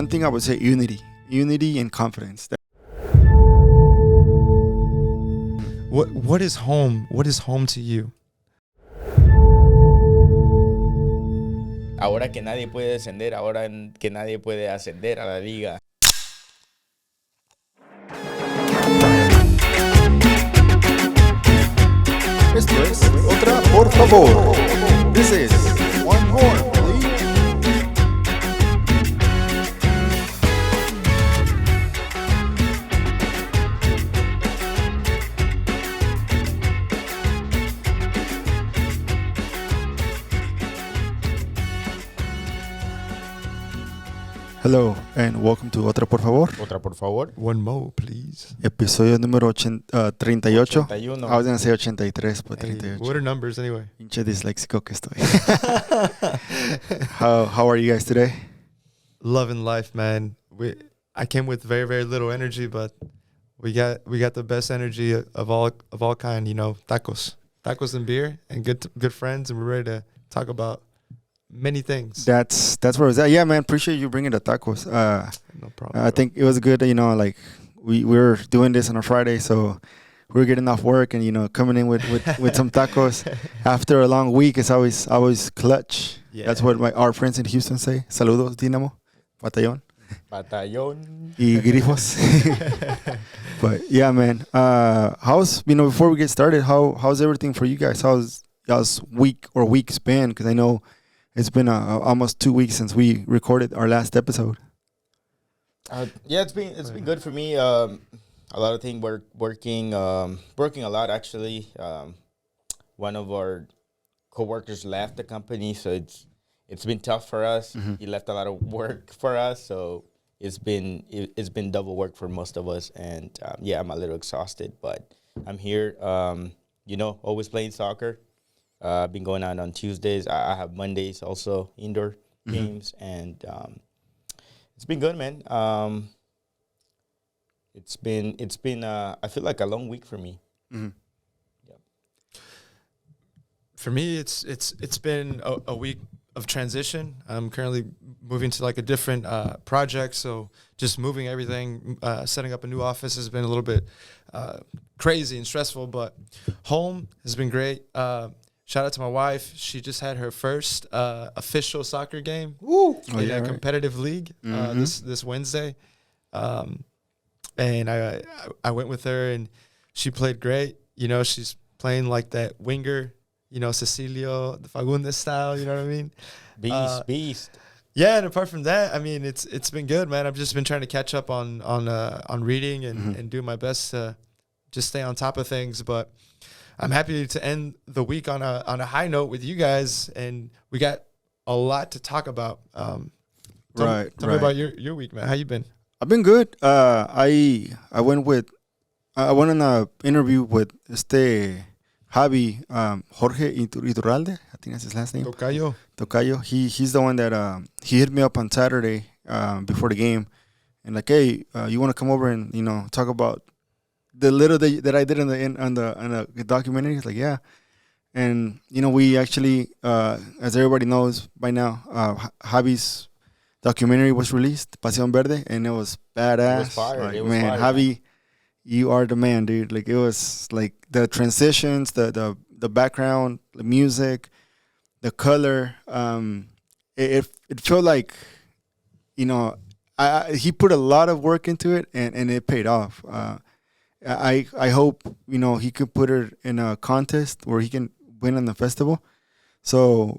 one thing I would say unity and confidence. What is home? What is home to you? Ahora que nadie puede descender, ahora que nadie puede ascender a la liga. Esto es Otra, por favor. This is One More, please. Hello and welcome to Otra, por favor. Otra, por favor. One more, please. Episodio número 38. 81. I was going to say 83, but Hey, 38. what are numbers anyway? Pinche disléxico que estoy. How are you guys today? Loving life, man. I came with very, very little energy, but we got the best energy of all kind. You know, tacos and beer, and good friends, and we're ready to talk about many things. That's where it's at. Yeah, man. Appreciate you bringing the tacos. No problem. I think it was good. You know, like we were doing this on a Friday, so we were getting off work and coming in with some tacos after a long week is always clutch. Yeah. That's what our friends in Houston say. Saludos, Dinamo, Batallón, Batallón. y Grifos. But yeah, man. How's before we get started, how's everything for you guys? How's y'all's week's been? Because I know it's been almost 2 weeks since we recorded our last episode. Yeah, it's been good for me. A lot of things working a lot actually. One of our coworkers left the company, so it's been tough for us. Mm-hmm. He left a lot of work for us, so it's been double work for most of us. And yeah, I'm a little exhausted, but I'm here. Always playing soccer. I've been going out on Tuesdays. I have Mondays also, indoor games, and it's been good, man. It's been I feel like a long week for me. Mm-hmm. Yep. For me, it's been a week of transition. I'm currently moving to like a different project, so just moving everything, setting up a new office has been a little bit crazy and stressful, but home has been great. Shout out to my wife. She just had her first official soccer game in a competitive league this Wednesday. And I went with her, and she played great. She's playing like that winger, Cecilio, the Fagundes style, you know what I mean? Beast. Yeah, and apart from that, I mean, it's been good, man. I've just been trying to catch up on reading and do my best to just stay on top of things, but I'm happy to end the week on a high note with you guys, and we got a lot to talk about. Tell me about your week, man. How you been? I've been good. I went on a interview with Javi, Jorge Iturralde. I think that's his last name. Tocayo. He's the one that he hit me up on Saturday before the game, and like, hey, you want to come over and talk about the little that I did on the documentary? He's like, yeah. And we actually, as everybody knows by now, Javi's documentary was released, Pasión Verde, and it was badass. It was fire. Like, it was man, fire. Javi, you are the man, dude. Like, it was like the transitions, the background, the music, the color. It felt like, he put a lot of work into it, and it paid off. I hope he could put it in a contest where he can win on the festival. So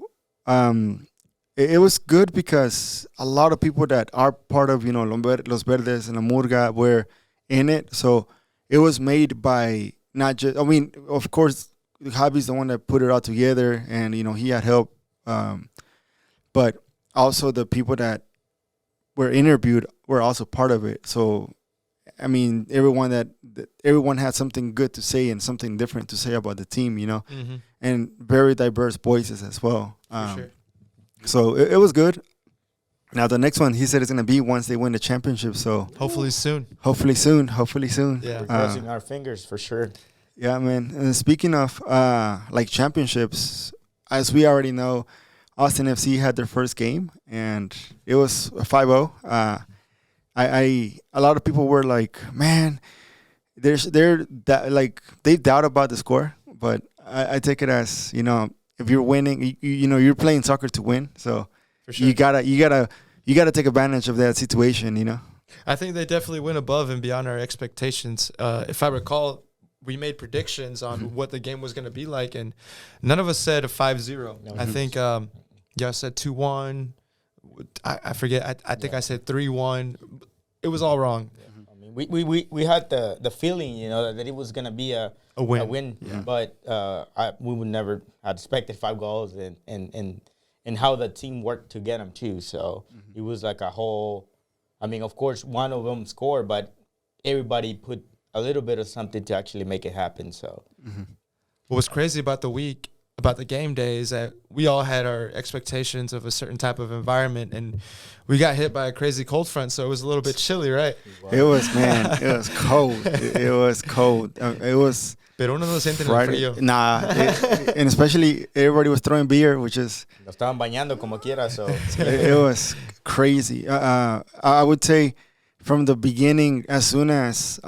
it was good because a lot of people that are part of Los Verdes and La Murga were in it. So it was made by not just, I mean, of course Javi's the one that put it all together, and he had help, but also the people that were interviewed were also part of it. So I mean, everyone had something good to say and something different to say about the team, and very diverse voices as well. For sure. So it was good. Now the next one, he said it's gonna be once they win the championship. So hopefully soon. Yeah. We're crossing our fingers for sure. Yeah, man. And speaking of like championships, as we already know, Austin FC had their first game, and it was a 5-0. a lot of people were like, man, they doubt about the score, but I take it as, if you're winning, you're playing soccer to win, so For sure. you gotta take advantage of that situation. I think they definitely went above and beyond our expectations. If I recall, we made predictions on what the game was going to be like, and none of us said a 5-0. No. I think y'all said 2-1. I forget. I think I said 3-1. It was all wrong. Yeah. I mean, we had the feeling, that it was going to be a win. Yeah. But we would never have expected 5 goals and how the team worked to get them too. So it was like a whole. I mean, of course, one of them scored, but everybody put a little bit of something to actually make it happen. So, what was crazy about the game day is that we all had our expectations of a certain type of environment, and we got hit by a crazy cold front, so it was a little bit chilly, right? Wow. It was cold. It was cold. It was. Pero uno no siente el frío. Nah, and especially everybody was throwing beer, which is. Lo estaban bañando como quiera, so. It was crazy. I would say from the beginning, as soon as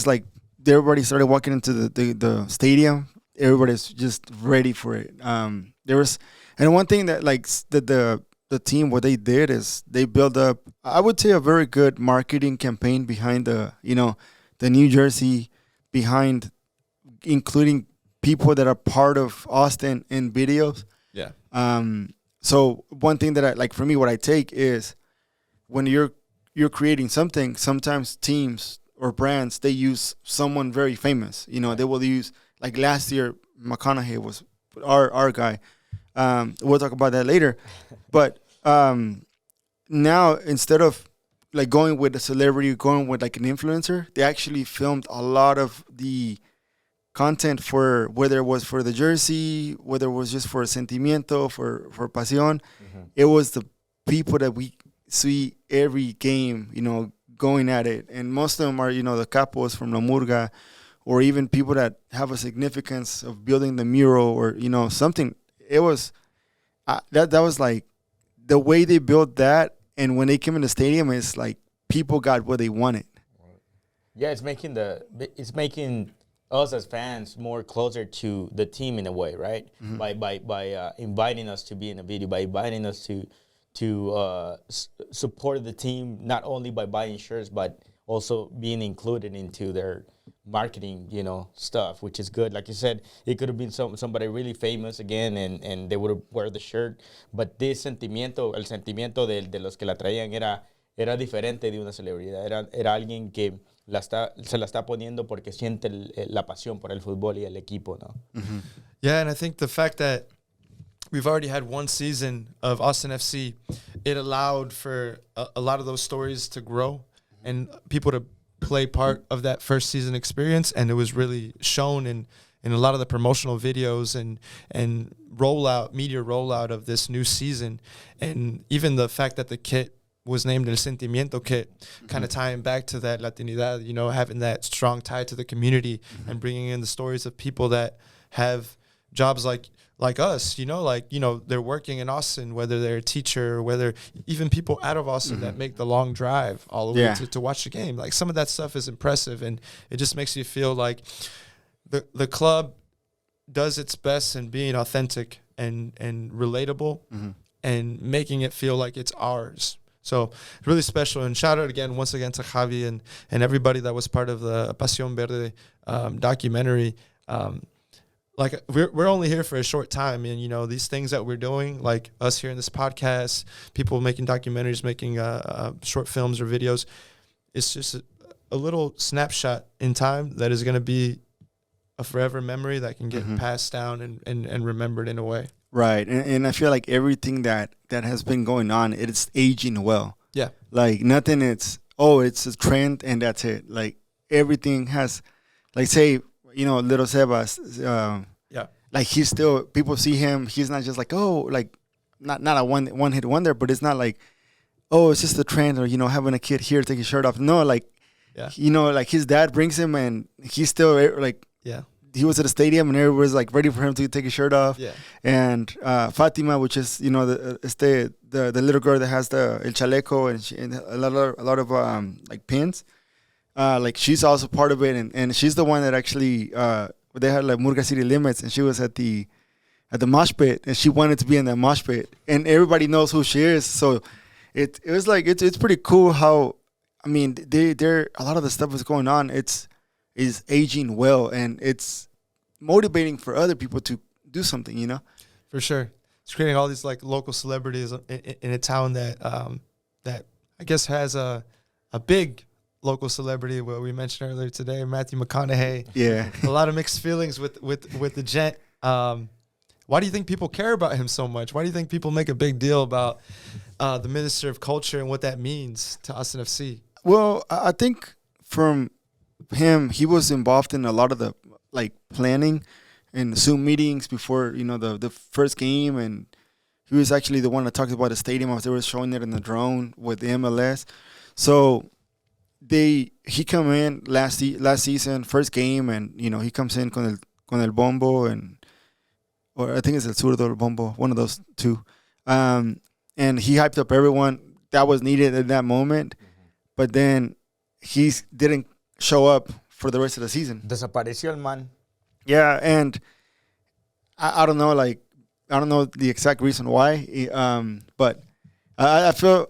like everybody started walking into the stadium, everybody's just ready for it. There was, and one thing that like the team, what they did is they built up, I would say, a very good marketing campaign behind the New Jersey, behind including people that are part of Austin in videos. Yeah. So one thing that I like, for me, what I take is when you're creating something, sometimes teams or brands, they use someone very famous. They will use, like last year, McConaughey was our guy. We'll talk about that later. But now, instead of like going with a celebrity, going with like an influencer, they actually filmed a lot of the content for, whether it was for the jersey, whether it was just for sentimiento, for pasión. It was the people that we see every game, going at it. And most of them are, the capos from La Murga, or even people that have a significance of building the mural, or, something. It was, that was like, the way they built that, and when they came in the stadium, it's like people got what they wanted. Yeah, it's making us as fans more closer to the team in a way, right? By inviting us to be in a video, by inviting us to support the team, not only by buying shirts, but also being included into their marketing, stuff, which is good. Like you said, it could have been somebody really famous again, and they would have wear the shirt. But this el sentimiento de los que la traían era diferente de una celebridad. Era alguien que se la está poniendo porque siente la pasión por el fútbol y el equipo, ¿no? Yeah, and I think the fact that we've already had one season of Austin FC, it allowed for a lot of those stories to grow and people to play part of that first season experience, and it was really shown in a lot of the promotional videos and media rollout of this new season. And even the fact that the kit was named El Sentimiento Kit, kind of tying back to that Latinidad, having that strong tie to the community and bringing in the stories of people that have jobs like us, they're working in Austin, whether they're a teacher, whether even people out of Austin that make the long drive all the way to watch the game. Like, some of that stuff is impressive, and it just makes you feel like the club does its best in being authentic and relatable and making it feel like it's ours. So really special, and shout out once again to Javi and everybody that was part of the Pasión Verde documentary. Like, we're only here for a short time, and these things that we're doing, like us here in this podcast, people making documentaries, making short films or videos, it's just a little snapshot in time that is going to be a forever memory that can get passed down and remembered in a way. Right, and I feel like everything that has been going on, it's aging well. Yeah, like nothing. It's a trend and that's it. Like, everything has, like, say, Little Sebas. Like, he's still, people see him. He's not just like, not a one hit wonder, but it's not like, it's just a trend, or having a kid here take his shirt off. No, like, like his dad brings him, and he's still like, he was at the stadium and everybody was like ready for him to take his shirt off. Yeah. And Fatima, which is the the little girl that has the el chaleco and a lot of like pins. Like she's also part of it, and she's the one that actually they had like Murga City Limits, and she was at the mosh pit, and she wanted to be in that mosh pit, and everybody knows who she is. So it was like it's pretty cool how, I mean, they're a lot of the stuff that's going on. Is aging well, and it's motivating for other people to do something, you know. For sure, it's creating all these like local celebrities in a town that that I guess has a big local celebrity. What we mentioned earlier today, Matthew McConaughey. Yeah, a lot of mixed feelings with the gent. Why do you think people care about him so much? Why do you think people make a big deal about the Minister of Culture and what that means to Austin FC? Well, I think from him, he was involved in a lot of the like planning and Zoom meetings before, you know, the first game, and he was actually the one that talked about the stadium as they were showing it in the drone with the MLS. So he come in last season, first game, and you know he comes in con el bombo, or I think it's el zurdo el bombo, one of those two, and he hyped up everyone that was needed at that moment, but then he didn't show up for the rest of the season. Desapareció el man. Yeah, and I don't know, like I don't know the exact reason why, but I feel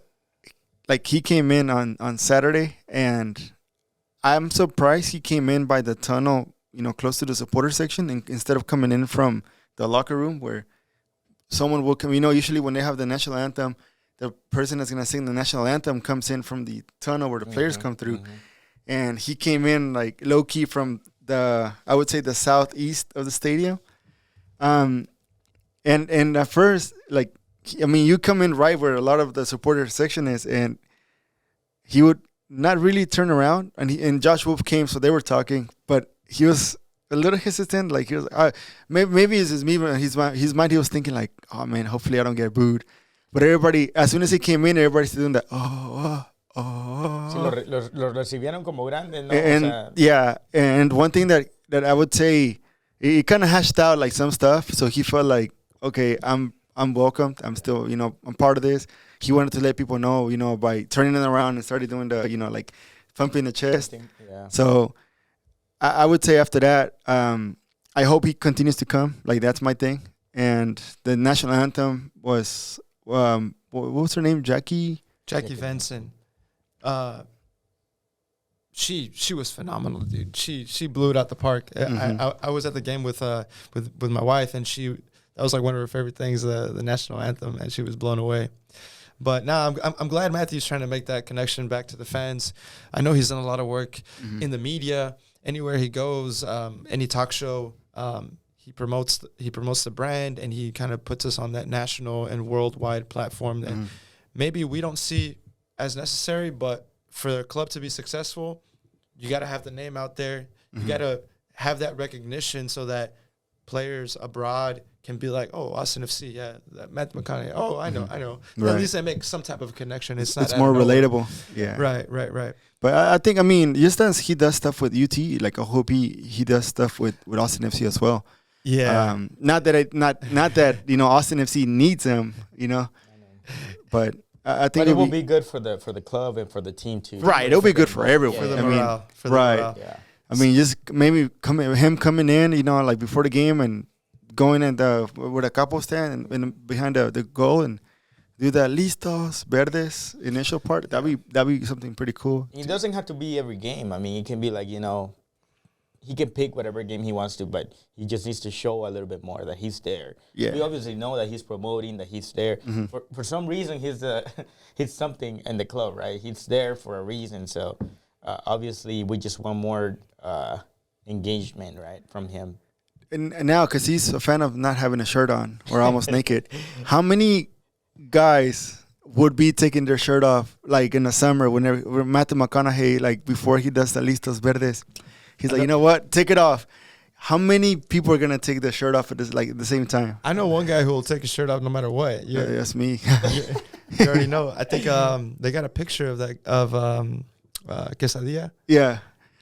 like he came in on Saturday, and I'm surprised he came in by the tunnel, you know, close to the supporter section, instead of coming in from the locker room where someone will come. You know, usually when they have the national anthem, the person that's gonna sing the national anthem comes in from the tunnel where the players come through, and he came in like low key from I would say the southeast of the stadium, and at first, like, I mean, you come in right where a lot of the supporter section is, and he would not really turn around. And Josh Wolf came, so they were talking, but he was a little hesitant. Like, he was, maybe it's just me, but his mind, he was thinking like, oh man, hopefully I don't get booed. But everybody, as soon as he came in, everybody's doing that. Sí, lo recibieron como grandes, ¿no? And o sea, yeah, and one thing that I would say, he kind of hashed out like some stuff, so he felt like, okay, I'm welcomed. I'm still, you know, I'm part of this. He wanted to let people know, you know, by turning it around and started doing the, you know, like thumping the chest. Yeah. So I would say after that, I hope he continues to come. Like, that's my thing. And the national anthem was, what was her name? Jackie Venson. She was phenomenal, dude. She blew it out the park. I was at the game with my wife, and that was like one of her favorite things, the national anthem, and she was blown away. But now I'm glad Matthew's trying to make that connection back to the fans. I know he's done a lot of work in the media. Anywhere he goes, any talk show, he promotes the brand, and he kind of puts us on that national and worldwide platform that maybe we don't see as necessary, but for the club to be successful, you got to have the name out there. You got to have that recognition so that players abroad can be like, oh, Austin FC, yeah, that Matt McConaughey. Oh, I know. Right. At least they make some type of connection. It's more relatable. Yeah. Right. But I think, I mean, just as he does stuff with UT, like I hope he does stuff with Austin FC as well. Yeah. Not that you know Austin FC needs him, you know, but I think but it will be good for the club and for the team too. Right, it'll be good for everyone. For the I morale. mean, for the right. morale. Yeah. I mean, just maybe him coming in, you know, like before the game and going in with a capo stand and behind the goal and do that listos verdes initial part. That'd be something pretty cool. It doesn't have to be every game. I mean, it can be like, you know, he can pick whatever game he wants to, but he just needs to show a little bit more that he's there. Yeah. We obviously know that he's promoting, that he's there. For some reason, he's something in the club, right? He's there for a reason. So obviously, we just want more engagement, right, from him. And now, because he's a fan of not having a shirt on or almost naked, how many guys would be taking their shirt off, like in the summer when Matthew McConaughey, like before he does the listos verdes, he's like, you know what, take it off. How many people are gonna take their shirt off at the same time? I know one guy who will take his shirt off no matter what. Yeah, that's me. You already know. I think they got a picture of Quesadilla. Yeah.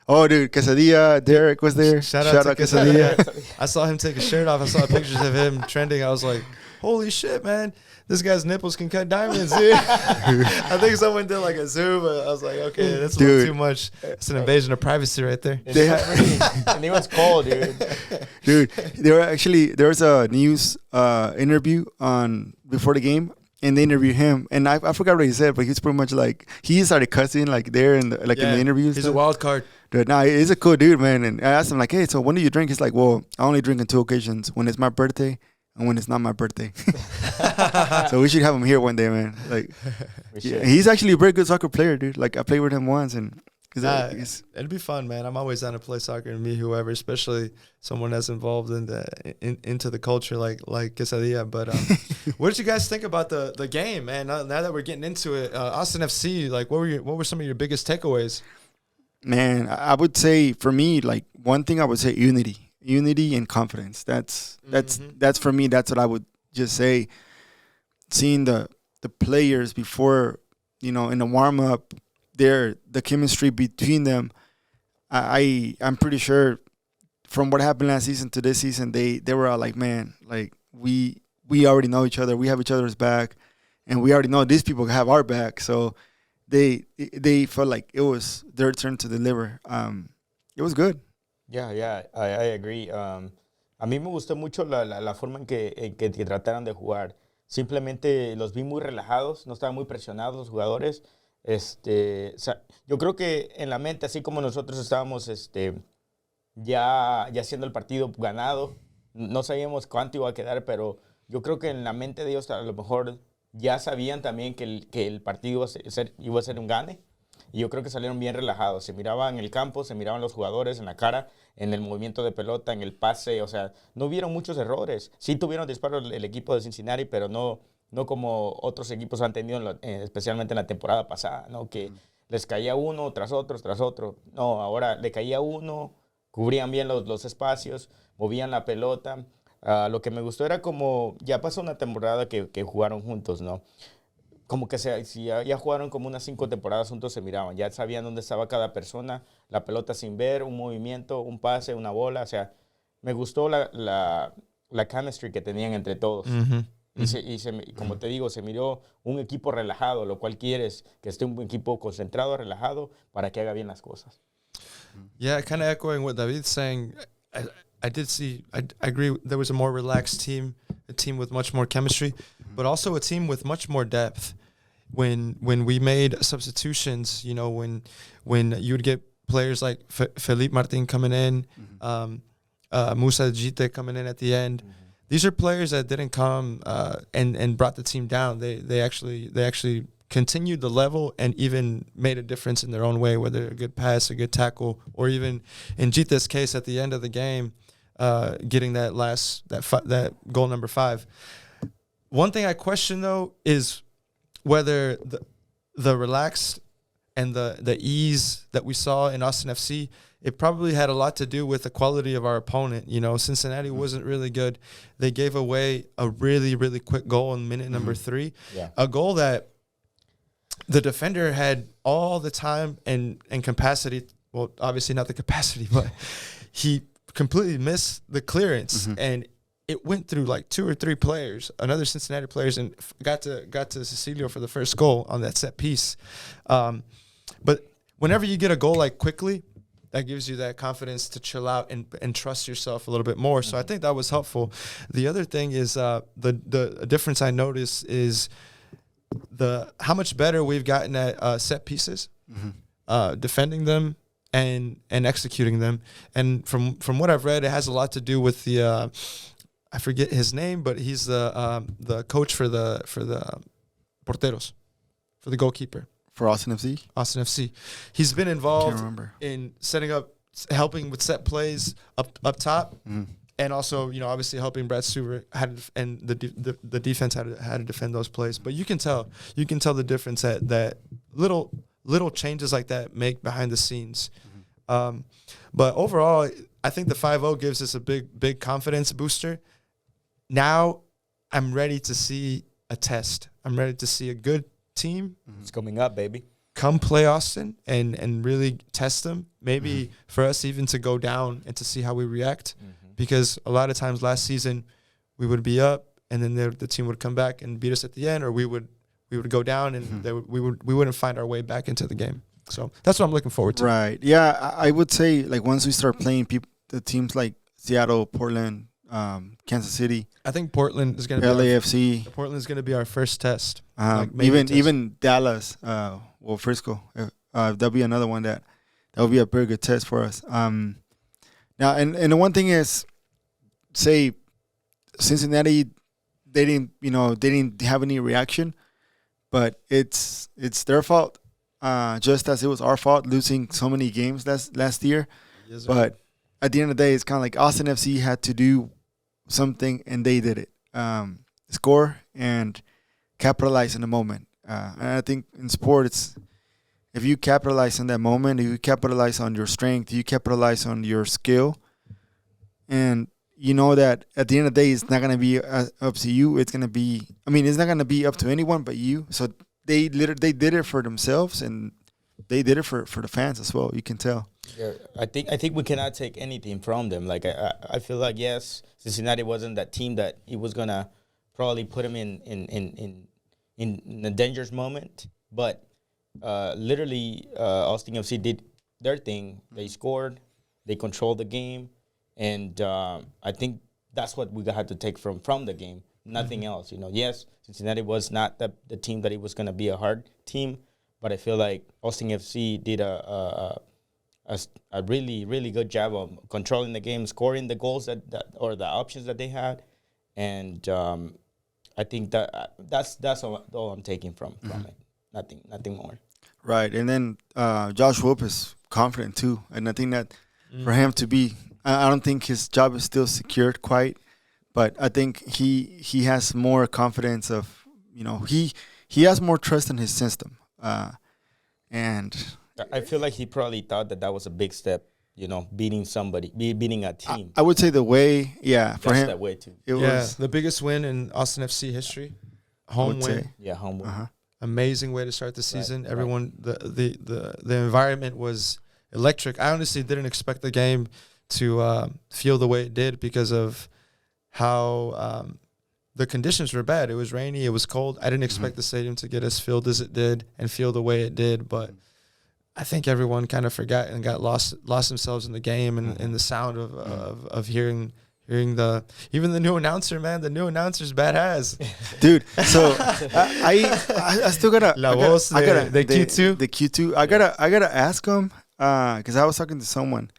Oh, dude, Quesadilla, Derek was there. Shout out to Quesadilla. I saw him take his shirt off. I saw pictures of him trending. I was like, holy shit, man, this guy's nipples can cut diamonds, dude. I think someone did like a zoom. I was like, okay, that's a little too much. It's an invasion of privacy right there. And he was cold, dude. Dude, there was a news interview on before the game, and they interviewed him, and I forgot what he said, but he was pretty much like he started cussing like there in the in the interviews. He's a wild card. Dude, nah, he's a cool dude, man. And I asked him like, hey, so when do you drink? He's like, well, I only drink on 2 occasions: when it's my birthday and when it's not my birthday. So we should have him here one day, man. Like, he's actually a very good soccer player, dude. Like I played with him once, and it'd be fun, man. I'm always down to play soccer and meet whoever, especially someone that's involved into the culture like Quesadilla. But what did you guys think about the game, man? Now that we're getting into it, Austin FC, like what were some of your biggest takeaways? Man, I would say for me, like one thing I would say unity and confidence. That's for me. That's what I would just say. Seeing the players before, in the warm up. The chemistry between them, I'm pretty sure from what happened last season to this season, they were all like, man, like we already know each other, we have each other's back, and we already know these people have our back. So they felt like it was their turn to deliver. It was good. Yeah, I agree. A mí me gustó mucho la forma en que trataron de jugar. Simplemente los vi muy relajados, no estaban muy presionados los jugadores. O sea, yo creo que en la mente, así como nosotros estábamos ya haciendo el partido ganado, no sabíamos cuánto iba a quedar, pero yo creo que en la mente de ellos a lo mejor ya sabían también que el partido iba a ser un gane. Y yo creo que salieron bien relajados. Se miraban en el campo, se miraban los jugadores en la cara, en el movimiento de pelota, en el pase. O sea, no hubieron muchos errores. Sí tuvieron disparos el equipo de Cincinnati, pero no como otros equipos han tenido, especialmente en la temporada pasada, ¿no? Que les caía uno tras otro. No, ahora le caía uno, cubrían bien los espacios, movían la pelota. Lo que me gustó era como, ya pasó una temporada que jugaron juntos, ¿no? Como que ya jugaron como unas 5 temporadas juntos, se miraban. Ya sabían dónde estaba cada persona, la pelota sin ver, un movimiento, un pase, una bola. O sea, me gustó la chemistry que tenían entre todos. Mm-hmm. Y como te digo, se miró un equipo relajado, lo cual quieres, que esté un equipo concentrado, relajado, para que haga bien las cosas. Yeah, kind of echoing what David's saying, I agree, there was a more relaxed team, a team with much more chemistry, but also a team with much more depth. When we made substitutions, when you would get players like Felipe Martin coming in, Musa Jite coming in at the end, these are players that didn't come and brought the team down. They actually continued the level and even made a difference in their own way, whether a good pass, a good tackle, or even in Jita's case at the end of the game, getting that goal number 5. One thing I question though is whether the relaxed and the ease that we saw in Austin FC, it probably had a lot to do with the quality of our opponent. Cincinnati wasn't really good. They gave away a really, really quick goal in minute number 3. Yeah. A goal that the defender had all the time and capacity. Well, obviously not the capacity, but he completely missed the clearance. And it went through like 2 or 3 players, another Cincinnati players, and got to Cecilio for the first goal on that set piece. But whenever you get a goal like quickly, that gives you that confidence to chill out and trust yourself a little bit more. So I think that was helpful. The other thing is the difference I noticed is how much better we've gotten at set pieces, defending them and executing them. And from what I've read, it has a lot to do with the I forget his name, but he's the coach for the porteros, for the goalkeeper. For Austin FC? Austin FC. He's been involved in setting up, helping with set plays up top, and also, obviously helping Brad Stewart and the defense how to defend those plays. But you can tell the difference that little changes like that make behind the scenes. But overall, I think the 5-0 gives us a big confidence booster. Now I'm ready to see a test. I'm ready to see a good team. It's coming up, baby. Come play Austin and really test them. Maybe for us even to go down and to see how we react. Because a lot of times last season we would be up and then the team would come back and beat us at the end, or we would go down, and we wouldn't find our way back into the game. So that's what I'm looking forward to. Right. Yeah, I would say like once we start playing the teams like Seattle, Portland, Kansas City, I think Portland is going to be LAFC. Portland is going to be our first test. Even Dallas, Frisco. That'll be another one that will be a very good test for us. Now, and the one thing is, say Cincinnati, they didn't have any reaction, but it's their fault, just as it was our fault losing so many games last year. Yes, but at the end of the day, it's kind of like Austin FC had to do something, and they did it. Score and capitalize in the moment. And I think in sport, if you capitalize on that moment, if you capitalize on your strength, you capitalize on your skill, and you know that at the end of the day, it's not going to be up to you. It's going to be, it's not going to be up to anyone but you. So they did it for themselves, and they did it for the fans as well. You can tell. Yeah, I think we cannot take anything from them. Like I feel like, yes, Cincinnati wasn't that team that it was gonna probably put them in a dangerous moment, but literally Austin FC did their thing. They scored, they controlled the game, and I think that's what we had to take from the game. Nothing else, Yes, Cincinnati was not the team that it was gonna be a hard team, but I feel like Austin FC did a really, really good job of controlling the game, scoring the goals that or the options that they had, and I think that's all I'm taking from it. Nothing more. Right, and then Josh Wolf is confident too, and I think that for him to be, I don't think his job is still secured quite, but I think he has more confidence of, he has more trust in his system, and I feel like he probably thought that was a big step, beating a team. I would say the way, for that's him, that way too. it was the biggest win in Austin FC history, home win. Yeah, home win. Amazing way to start the season. Right. Everyone, the environment was electric. I honestly didn't expect the game to feel the way it did because of how the conditions were bad. It was rainy. It was cold. I didn't expect the stadium to get as filled as it did and feel the way it did, but I think everyone kind of forgot and got lost themselves in the game and in the sound of hearing even the new announcer, man. The new announcer's badass, dude. So I still gotta the Q2. The Q2. I gotta ask him because I was talking to someone,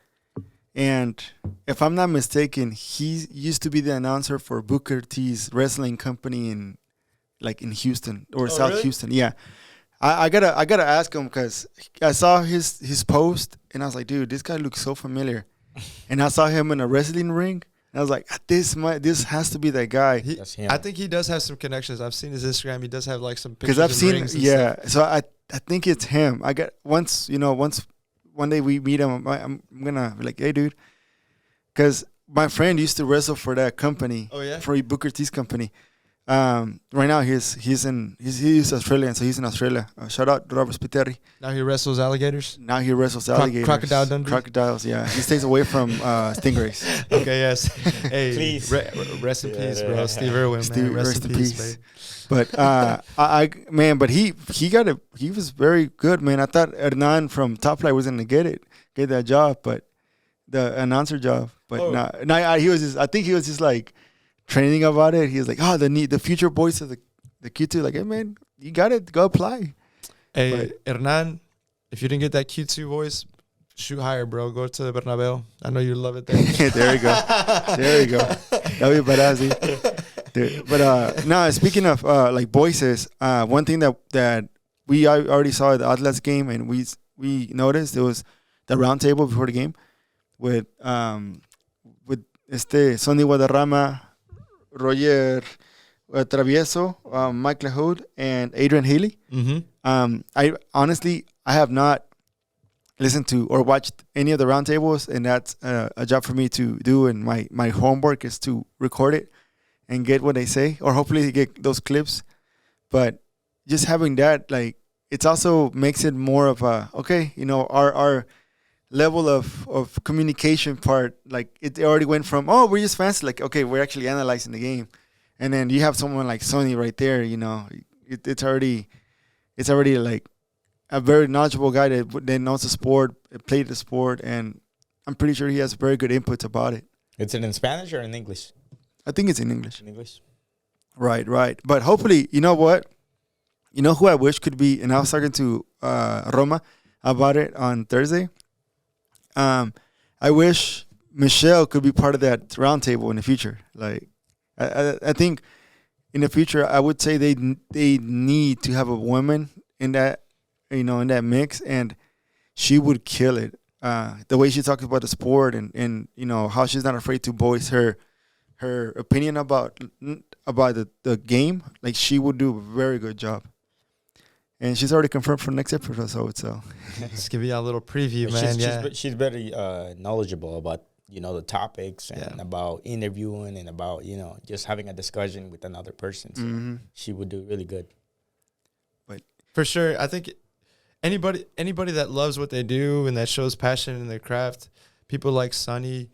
and if I'm not mistaken, he used to be the announcer for Booker T's wrestling company in Houston or South really? Houston. Yeah. I gotta ask him because I saw his post and I was like, dude, this guy looks so familiar. And I saw him in a wrestling ring and I was like, this has to be that guy. That's him. I think he does have some connections. I've seen his Instagram. He does have some pictures. Because I've seen, rings and stuff. So I think it's him. I got one day we meet him. I'm gonna be like, hey, dude, because my friend used to wrestle for that company. Oh yeah, for Booker T's company. Right now he's Australian, so he's in Australia. Shout out Robert Spiteri. Now he wrestles alligators. Crocodiles, Dundee. Crocodiles, yeah. He stays away from stingrays. Okay, yes. Hey, Please. Rest in peace, bro. Steve Irwin, man. Rest in peace, babe. But but he was very good, man. I thought Hernan from Top Flight was gonna get that job, but the announcer job. But he was just, I think he was just like training about it. He was like, the future voice of the Q2. Like, hey man, you got it. Go apply. Hey, Hernan, if you didn't get that Q2 voice, shoot higher, bro. Go to the Bernabeu. I know you love it there. There you go. That'll be badass. But no, speaking of voices, one thing that we already saw at the Atlas game and we noticed, it was the round table before the game with Sonny Guadarrama, Roger Travieso, Mike LaHood, and Adrian Haley. Mm-hmm. I have not listened to or watched any of the roundtables, and that's a job for me to do. And my homework is to record it and get what they say, or hopefully get those clips. But just having that, it also makes it more of a our level of communication part. It already went from we're just fans, okay, we're actually analyzing the game. and then you have someone like Sonny right there. You know, it's already like a very knowledgeable guy that knows the sport, played the sport, and I'm pretty sure he has very good inputs about it. Is it in Spanish or in English? I think it's in English. In English. Right. But hopefully, you know what? You know who I wish could be, and I was talking to Roma about it on Thursday. I wish Michelle could be part of that roundtable in the future. Like, I think in the future, I would say they need to have a woman in that, in that mix, and she would kill it. The way she talks about the sport and how she's not afraid to voice her opinion about the game, like she would do a very good job. And she's already confirmed for next episode, so just give you a little preview, man. She's very knowledgeable about the topics and about interviewing and about just having a discussion with another person. So she would do really good. But for sure, I think anybody that loves what they do and that shows passion in their craft, people like Sonny,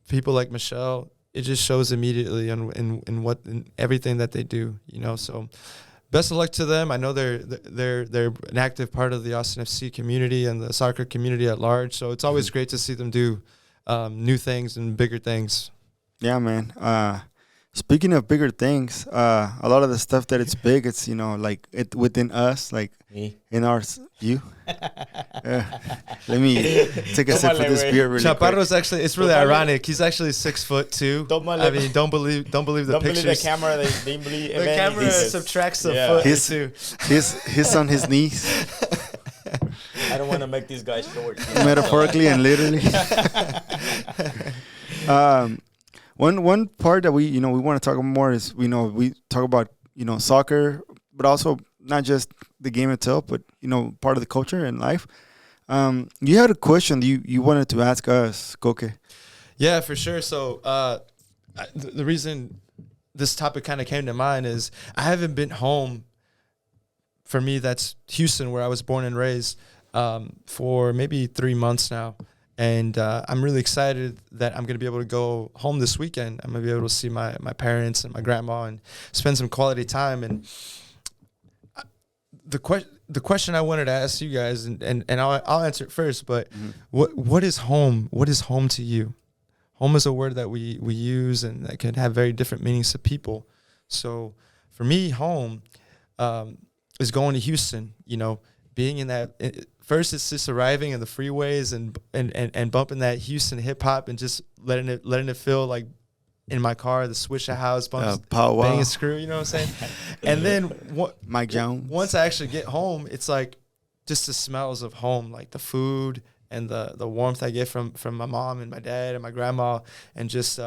people like Michelle, it just shows immediately in everything that they do. So. Best of luck to them. I know they're an active part of the Austin FC community and the soccer community at large. So it's always great to see them do new things and bigger things. Yeah, man. Speaking of bigger things, a lot of the stuff that it's big, it's like it within us, like me. In ours. You. Let me take a sip of this beer really Chaparro's quick. actually, it's really ironic. He's actually 6'2". I mean, don't believe the don't pictures. Don't believe the camera. They believe the camera subtracts a foot or two. He's on his knees. I don't want to make these guys short. Metaphorically and literally. One part that we want to talk more is we talk about soccer, but also not just the game itself, but part of the culture and life. You had a question you wanted to ask us, Koke. Yeah, for sure. So the reason this topic kind of came to mind is I haven't been home. For me, that's Houston, where I was born and raised, for maybe 3 months now. And I'm really excited that I'm going to be able to go home this weekend. I'm going to be able to see my parents and my grandma and spend some quality time. And the question I wanted to ask you guys, and I'll answer it first, but what is home? What is home to you? Home is a word that we use and that can have very different meanings to people. So for me, home is going to Houston, being in that. First, it's just arriving in the freeways and bumping that Houston hip hop and just letting it feel like in my car, the Swisher House bumps, bang and screw, you know what I'm saying? And then Mike Jones. Once I actually get home, it's like just the smells of home, like the food and the warmth I get from my mom and my dad and my grandma, and just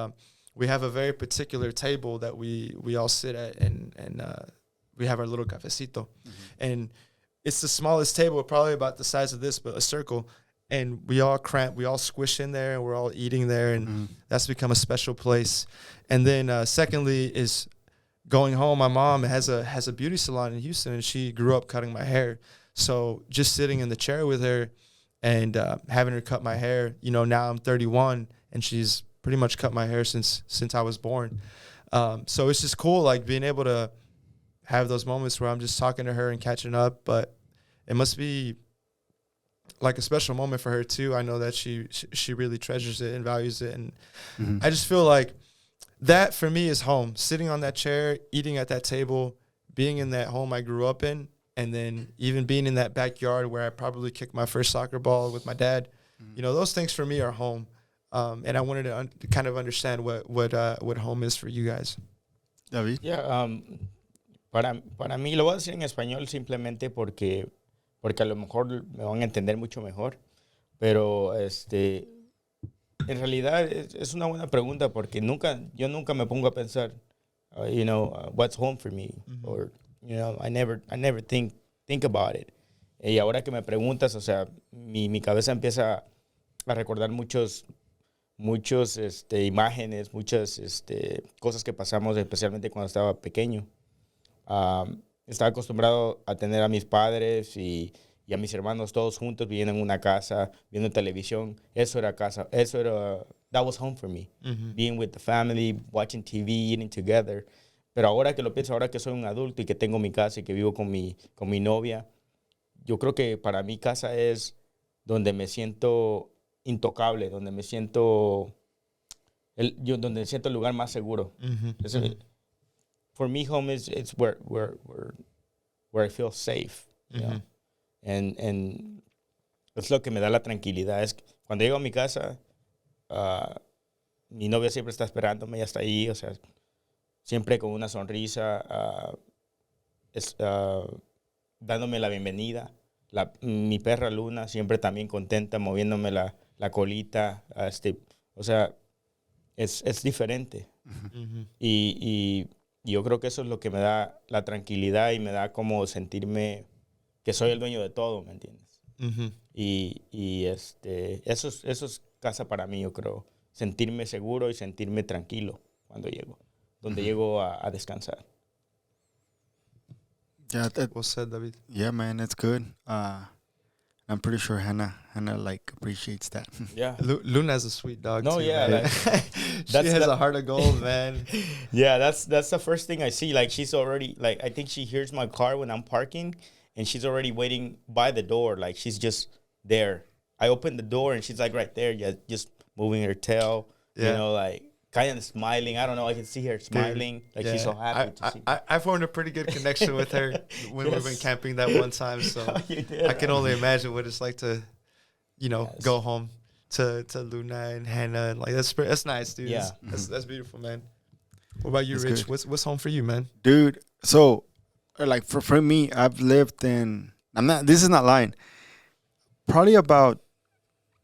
we have a very particular table that we all sit at, and we have our little cafecito, and it's the smallest table, probably about the size of this, but a circle. And we all squish in there, and we're all eating there, and that's become a special place. And then secondly is going home. My mom has a beauty salon in Houston, and she grew up cutting my hair. So just sitting in the chair with her and having her cut my hair, now I'm 31, and she's pretty much cut my hair since I was born. So it's just cool, like being able to have those moments where I'm just talking to her and catching up, but it must be like a special moment for her too. I know that she really treasures it and values it, and I just feel like that for me is home. Sitting on that chair, eating at that table, being in that home I grew up in, and then even being in that backyard where I probably kicked my first soccer ball with my dad. Those things for me are home. And I wanted to kind of understand what home is for you guys. David? Yeah, para mí lo voy a decir en español simplemente porque a lo mejor me van a entender mucho mejor, pero en realidad es una buena pregunta porque yo nunca me pongo a pensar, what's home for me, or I never think about it. Y ahora que me preguntas, o sea, mi cabeza empieza a recordar muchos imágenes, muchas cosas que pasamos, especialmente cuando estaba pequeño. Estaba acostumbrado a tener a mis padres y a mis hermanos todos juntos viviendo en una casa, viendo televisión. Eso era casa, eso era that was home for me. Being with the family, watching TV, eating together. Pero ahora que lo pienso, ahora que soy un adulto y que tengo mi casa y que vivo con mi novia, yo creo que para mí casa es donde me siento intocable, donde me siento donde me siento el lugar más seguro. For me, home it's where I feel safe. You know? And es lo que me da la tranquilidad. Es cuando llego a mi casa, mi novia siempre está esperándome, ya está ahí, o sea, siempre con una sonrisa, dándome la bienvenida. Mi perra Luna siempre también contenta, moviéndome la colita. O sea, es diferente. Y yo creo que eso es lo que me da la tranquilidad y me da como sentirme que soy el dueño de todo, ¿me entiendes? Y eso es casa para mí, yo creo. Sentirme seguro y sentirme tranquilo cuando llego. Donde llego a descansar. Yeah, Well said, David. yeah, man, that's good. I'm pretty sure Hannah like appreciates that. Yeah. Luna's a sweet dog. No, too, yeah, man. She has a heart of gold, man. Yeah, that's the first thing I see. Like, she's already, like, I think she hears my car when I'm parking, and she's already waiting by the door. Like, she's just there. I open the door, and she's, like, right there, just moving her tail, you know, like, kind of smiling. I don't know. I can see her smiling. Dude, like, she's so happy to see me. I formed a pretty good connection with her when we went camping that one time. So I can only imagine what it's like to, go home to Luna and Hannah. And like, that's nice, dude. Yeah. That's beautiful, man. What about you, That's Rich? good. What's home for you, man? Dude, so like for me, I've lived in, this is not lying, probably about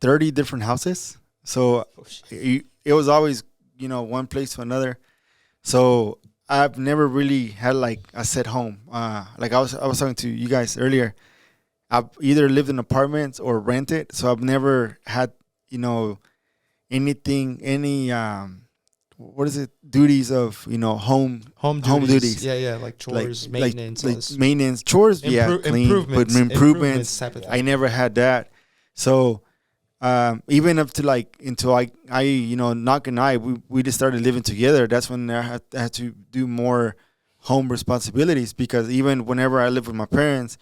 30 different houses. So it was always, one place to another. So I've never really had like a set home. Like I was talking to you guys earlier. I've either lived in apartments or rented. So I've never had, duties of, home duties. Yeah, like chores, maintenance. Like maintenance, chores, clean, but improvements. Type of thing. I never had that. So even up to until I Knock and I, we just started living together. That's when I had to do more home responsibilities, because even whenever I lived with my parents,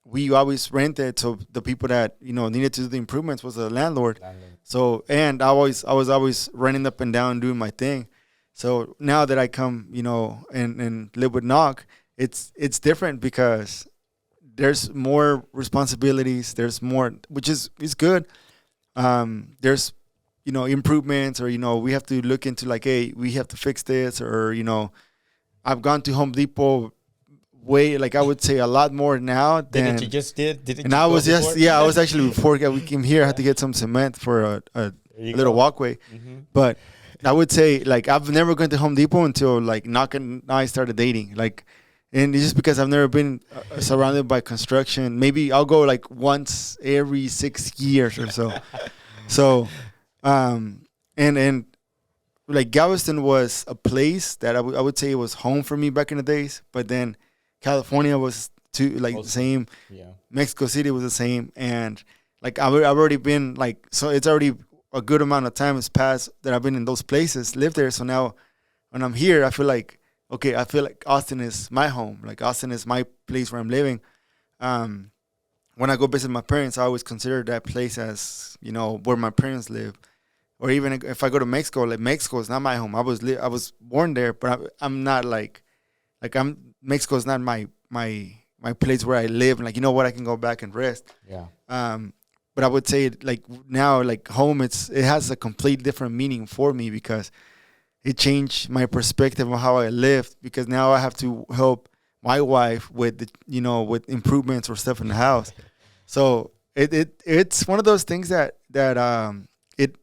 we always rented. So the people that needed to do the improvements was the landlord. So, and I was always running up and down doing my thing. So now that I come and live with Knock, it's different because there's more responsibilities. There's more, which is good. There's improvements, or we have to look into like, hey, we have to fix this, or I've gone to Home Depot way, like I would say, a lot more now than. Didn't you just did? Didn't and you I go was before? I was actually before we came here. I had to get some cement for a little walkway, but I would say like I've never gone to Home Depot until like Knock and I started dating, like. And it's just because I've never been surrounded by construction. Maybe I'll go like once every 6 years or so. So, and like Galveston was a place that I would say it was home for me back in the days. But then California was too, like the same. Yeah. Mexico City was the same. And like I've already been like, so it's already a good amount of time has passed that I've been in those places, lived there. So now when I'm here, I feel like, okay, I feel like Austin is my home. Like Austin is my place where I'm living. When I go visit my parents, I always consider that place as, where my parents live. Or even if I go to Mexico, like Mexico is not my home. I was born there, but I'm not Mexico is not my place where I live. And like, I can go back and rest. Yeah. But I would say like now, like home, it has a complete different meaning for me, because it changed my perspective on how I lived, because now I have to help my wife with with improvements or stuff in the house. So it's one of those things that it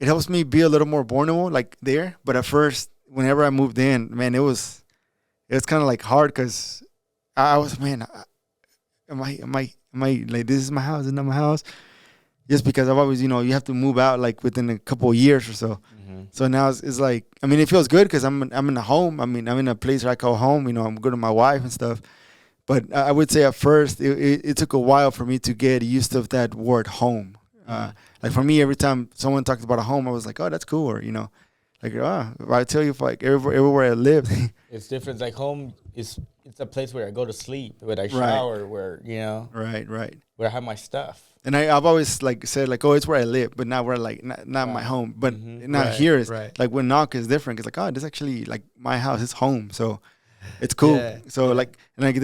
helps me be a little more vulnerable like there. But at first, whenever I moved in, man, it was kind of like hard, because I was, man, am I like, this is my house, it's not my house? Just because I've always, you have to move out like within a couple of years or so. So now it's like, I mean, it feels good because I'm in a home. I mean, I'm in a place that I call home. I'm good with my wife and stuff. But I would say at first, it took a while for me to get used to that word home. Like Like for me, every time someone talked about a home, I was like, oh, that's cool, or like if I tell you, if like everywhere I lived, It's different. Like home is it's a place where I go to sleep, where I Right. shower, where right. where I have my stuff. And I've always like said like, oh, it's where I live, but not where like not my Right. home. But Mhm. now Right, here is right. like when knock is different. It's like, oh, this actually like my house, it's home, so it's cool. Yeah, So yeah. like and like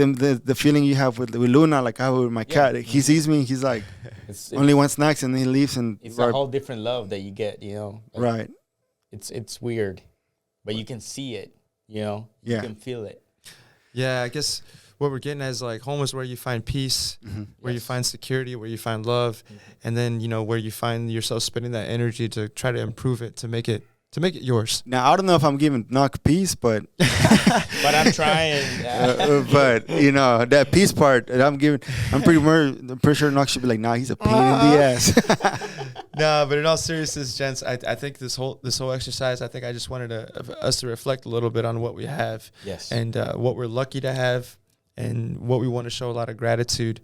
the feeling you have with Luna, like I have with my Yeah. cat. He sees me, he's like It's only wants snacks, and then he leaves and it's a whole different love that you get. Like, right. It's weird, but you can see it. You Yeah. can feel it. Yeah, I guess what we're getting at is like home is where you find peace, where you Yes. find security, where you find love, and then where you find yourself spending that energy to try to improve it, to make it yours. Now I don't know if I'm giving knock peace, but But I'm trying. but that peace part that I'm giving, I'm pretty sure knock should be like, nah, he's a pain in the ass. No, but in all seriousness, gents, I think this whole exercise, I think I just wanted us to reflect a little bit on what we have, Yes. and what we're lucky to have, and what we want to show a lot of gratitude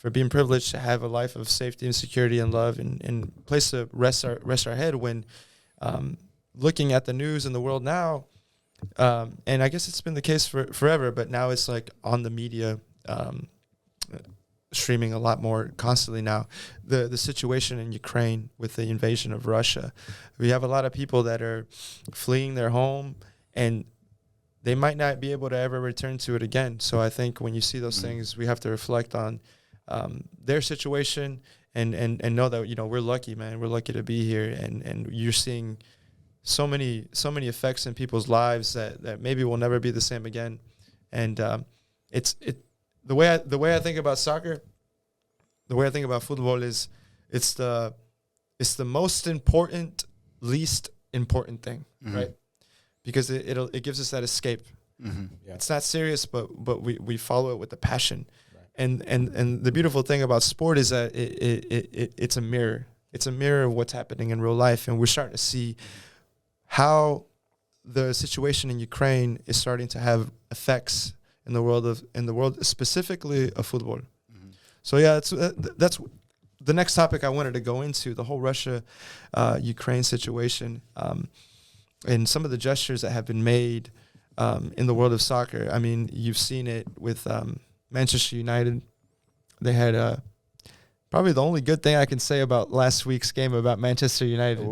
for being privileged to have a life of safety and security and love, and place to rest our head when looking at the news in the world now. And I guess it's been the case for forever, but now it's like on the media, streaming a lot more constantly now. The situation in Ukraine with the invasion of Russia, we have a lot of people that are fleeing their home, and they might not be able to ever return to it again. So I think when you see those things, we have to reflect on their situation and know that we're lucky, man. We're lucky to be here, and you're seeing so many effects in people's lives that maybe will never be the same again. And the way I think about soccer, the way I think about football is it's the most important, least important thing, right? Because it gives us that escape. Yeah. It's not serious, but we follow it with a passion. Right. And the beautiful thing about sport is that it's a mirror. It's a mirror of what's happening in real life, and we're starting to see how the situation in Ukraine is starting to have effects in the world specifically of football. So yeah, that's the next topic I wanted to go into, the whole Russia Ukraine situation, and some of the gestures that have been made in the world of soccer. I mean, you've seen it with Manchester United. They had probably the only good thing I can say about last week's game about Manchester United.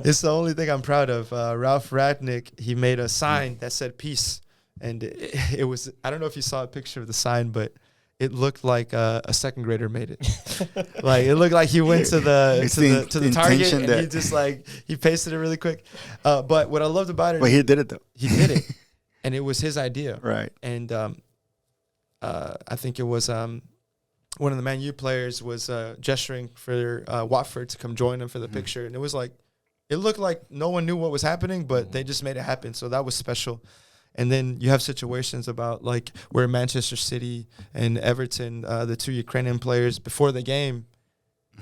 It's the only thing I'm proud of. Ralph Ragnick, he made a sign that said peace. And it was, I don't know if you saw a picture of the sign, but it looked like a second grader made it. Like it looked like he went to the target and he just he pasted it really quick. But what I loved about it, but he did it though. He did it, and it was his idea, right? And I think it was one of the Man U players was gesturing for Watford to come join him for the picture, and it was it looked like no one knew what was happening, but they just made it happen. So that was special. And then you have situations about where Manchester City and Everton, the two Ukrainian players, before the game,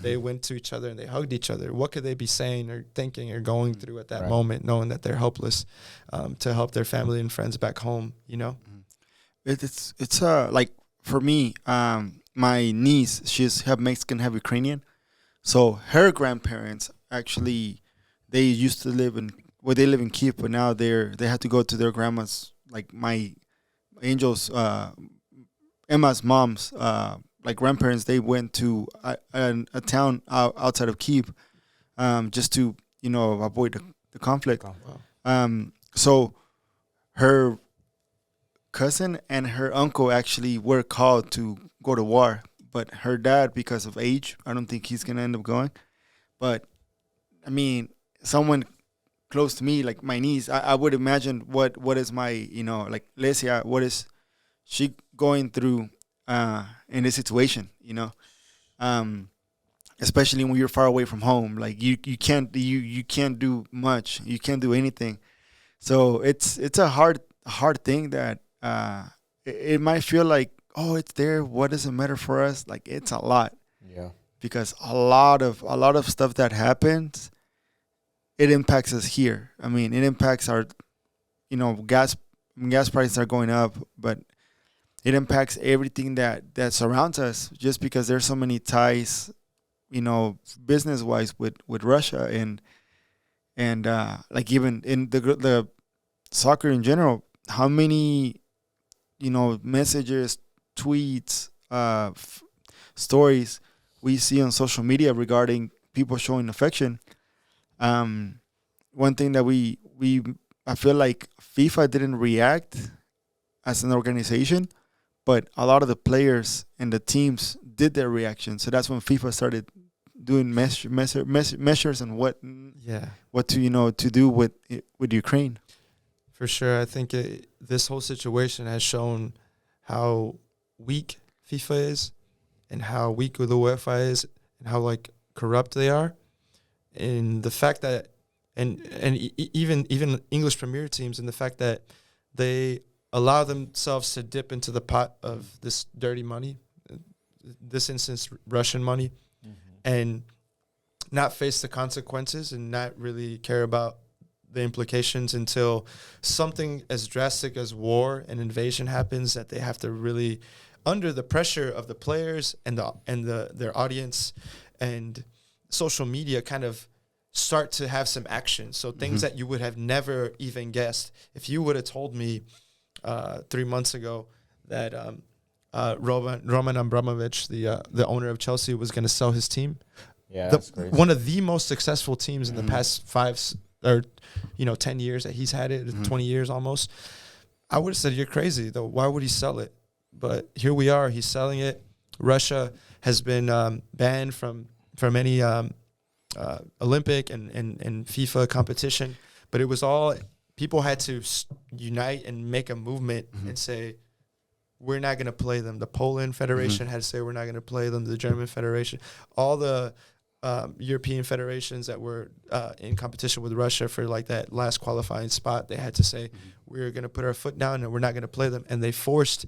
they went to each other and they hugged each other. What could they be saying or thinking or going through at that moment, knowing that they're helpless, to help their family and friends back home, It's like for me, my niece, she's half Mexican, half Ukrainian. So her grandparents actually, they used to live in, they live in Kiev, but now they have to go to their grandma's, like my Angel's, Emma's mom's, grandparents. They went to a town outside of Kiev, just to avoid the conflict. So her cousin and her uncle actually were called to go to war, but her dad, because of age, I don't think he's gonna end up going. But I mean, someone close to me, like my niece, I would imagine what is my, Lesia, what is she going through in this situation, especially when you're far away from home. Like you can't do much, you can't do anything. So it's a hard thing that it might feel like, oh, it's there, what does it matter for us? Like it's a lot. Yeah. Because a lot of stuff that happens, it impacts us here. I mean, it impacts our, gas prices are going up, but it impacts everything that surrounds us, just because there's so many ties, business wise with Russia, and like even in the soccer in general, how many messages, tweets, stories we see on social media regarding people showing affection. One thing that we I feel like FIFA didn't react as an organization, but a lot of the players and the teams did their reaction. So that's when FIFA started doing measures on what to do with Ukraine. For sure. I think this whole situation has shown how weak FIFA is and how weak the UEFA is and how like corrupt they are. And the fact that even English Premier teams, and the fact that they allow themselves to dip into the pot of this dirty money, this instance Russian money, and not face the consequences and not really care about the implications until something as drastic as war and invasion happens, that they have to really, under the pressure of the players and their audience and social media, kind of start to have some action. So things that you would have never even guessed. If you would have told me 3 months ago that Roman Abramovich, the owner of Chelsea, was going to sell his team, that's crazy. One of the most successful teams in the past 10 years that he's had it, 20 years almost, I would have said, you're crazy, though. Why would he sell it? But here we are. He's selling it. Russia has been banned from any Olympic and FIFA competition. But it was all, people had to unite and make a movement and say, we're not going to play them. The Poland Federation had to say, we're not going to play them. The German Federation. All the European federations that were in competition with Russia for like that last qualifying spot, they had to say, we're going to put our foot down and we're not going to play them. And they forced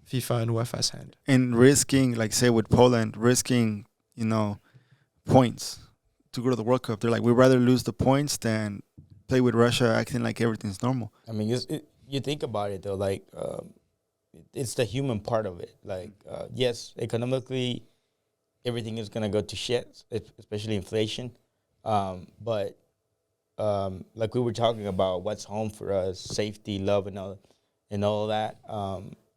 FIFA and UEFA's hand. And risking, like say with Poland, points to go to the World Cup. They're like, we'd rather lose the points than play with Russia acting like everything's normal. I mean, you think about it though, like it's the human part of it. Like, yes, economically, everything is gonna go to shit, especially inflation. But like we were talking about, what's home for us, safety, love, and all that.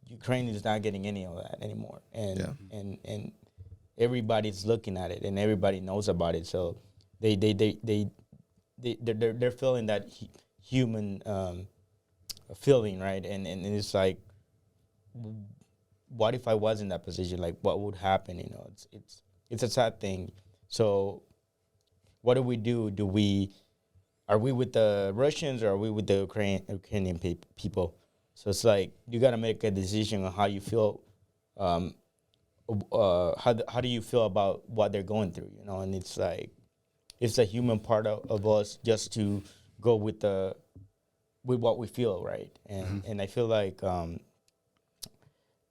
Ukraine is not getting any of that anymore, and everybody's looking at it, and everybody knows about it. So they're feeling that human feeling, right? And it's like, what if I was in that position? Like, what would happen? It's a sad thing. So, what do we do? Are we with the Russians or are we with the Ukrainian people? So it's like you gotta make a decision on how you feel. How do you feel about what they're going through? And it's like it's a human part of us just to go with what we feel, right? And I feel like.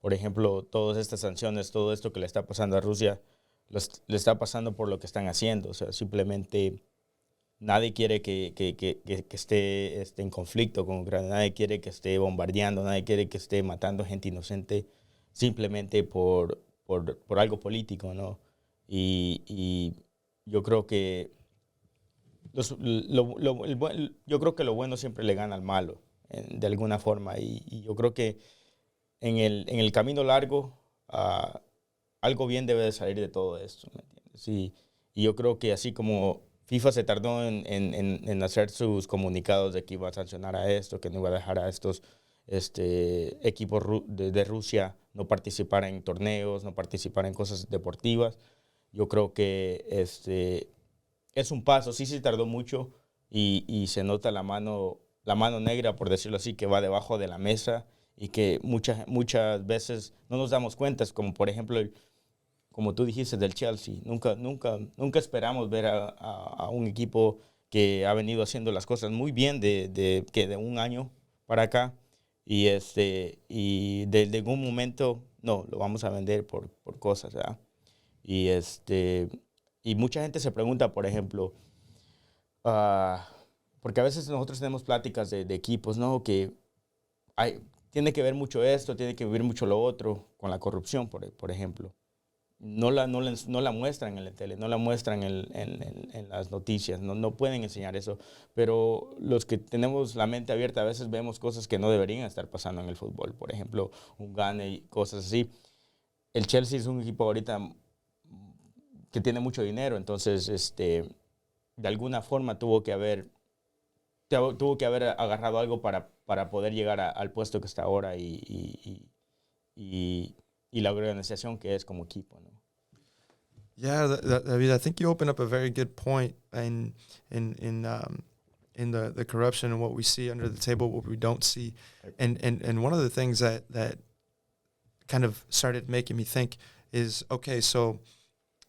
Por ejemplo, todas estas sanciones, todo esto que le está pasando a Rusia, le está pasando por lo que están haciendo. O sea, simplemente nadie quiere que esté en conflicto con Ucrania, nadie quiere que esté bombardeando, nadie quiere que esté matando gente inocente simplemente por algo político, ¿no? Y yo creo que yo creo que lo bueno siempre le gana al malo, de alguna forma. Y yo creo que en el camino largo, algo bien debe de salir de todo esto, ¿me entiendes? Y yo creo que así como FIFA se tardó en hacer sus comunicados de que iba a sancionar a esto, que no iba a dejar a estos equipos de Rusia no participar en torneos, no participar en cosas deportivas, yo creo que es un paso. Sí se tardó mucho y se nota la mano negra, por decirlo así, que va debajo de la mesa, y que muchas veces no nos damos cuenta, como por ejemplo, como tú dijiste del Chelsea, nunca esperamos ver a un equipo que ha venido haciendo las cosas muy bien de un año para acá, y de algún momento no, lo vamos a vender por cosas, ¿verdad? Y mucha gente se pregunta, por ejemplo, porque a veces nosotros tenemos pláticas de equipos, ¿no? Que tiene que ver mucho esto, tiene que ver mucho lo otro, con la corrupción, por ejemplo. No la muestran en la tele, no la muestran en las noticias, no pueden enseñar eso. Pero los que tenemos la mente abierta a veces vemos cosas que no deberían estar pasando en el fútbol. Por ejemplo, un gane y cosas así. El Chelsea es un equipo ahorita que tiene mucho dinero, entonces de alguna forma tuvo que haber agarrado algo para poder llegar al puesto que está ahora y la organización que es como equipo, ¿no? Yeah, David, I think you open up a very good point in the corruption and what we see under the table, what we don't see, and one of the things that kind of started making me think is, okay, so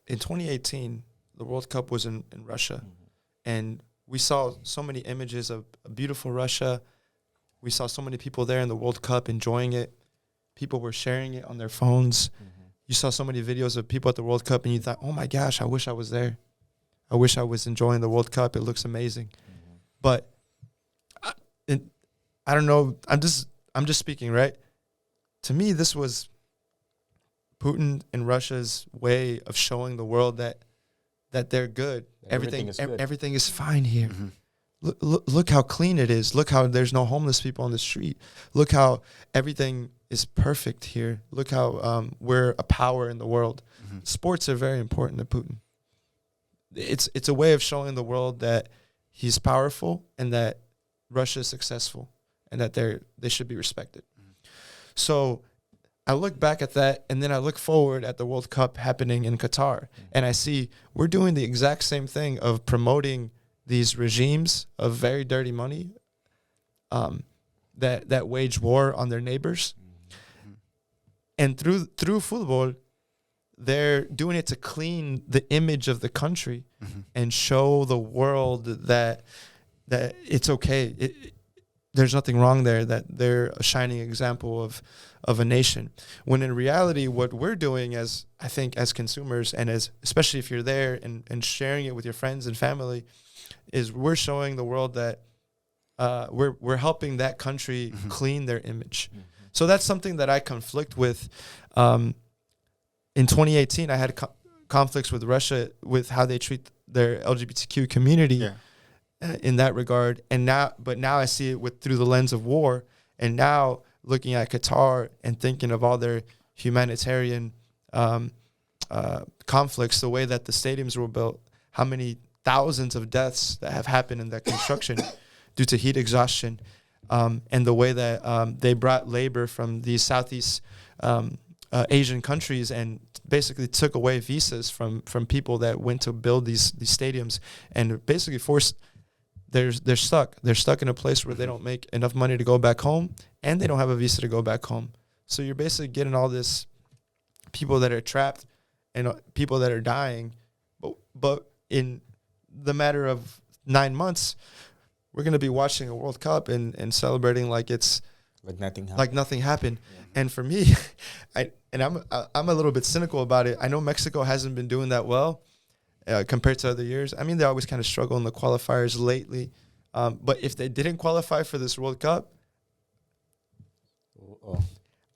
in 2018 the World Cup was in Russia, and we saw so many images of a beautiful Russia. We saw so many people there in the World Cup enjoying it. People were sharing it on their phones. You saw so many videos of people at the World Cup, and you thought, oh my gosh, I wish I was there. I wish I was enjoying the World Cup. It looks amazing. But I don't know. I'm just speaking, right? To me, this was Putin and Russia's way of showing the world that they're good. Everything is fine here. Look how clean it is. Look how there's no homeless people on the street. Look how everything is perfect here. Look how we're a power in the world. Sports are very important to Putin. It's a way of showing the world that he's powerful and that Russia is successful and that they should be respected. So I look back at that, and then I look forward at the World Cup happening in Qatar, and I see we're doing the exact same thing of promoting these regimes of very dirty money that wage war on their neighbors. And through football, they're doing it to clean the image of the country and show the world that it's okay. There's nothing wrong there, that they're a shining example of a nation. When in reality, what we're doing as consumers, and especially if you're there and sharing it with your friends and family, is we're showing the world that we're helping that country clean their image. So that's something that I conflict with. In 2018, I had conflicts with Russia with how they treat their LGBTQ community in that regard. And now I see it through the lens of war. And now looking at Qatar and thinking of all their humanitarian conflicts, the way that the stadiums were built, how many thousands of deaths that have happened in that construction due to heat exhaustion, and the way that they brought labor from these Southeast Asian countries and basically took away visas from people that went to build these stadiums, and basically forced they're stuck in a place where they don't make enough money to go back home, and they don't have a visa to go back home. So you're basically getting all this people that are trapped and people that are dying, but in the matter of 9 months, we're going to be watching a World Cup and celebrating like nothing happened. Yeah. And for me, I'm a little bit cynical about it. I know Mexico hasn't been doing that well compared to other years. I mean, they always kind of struggle in the qualifiers lately. But if they didn't qualify for this World Cup,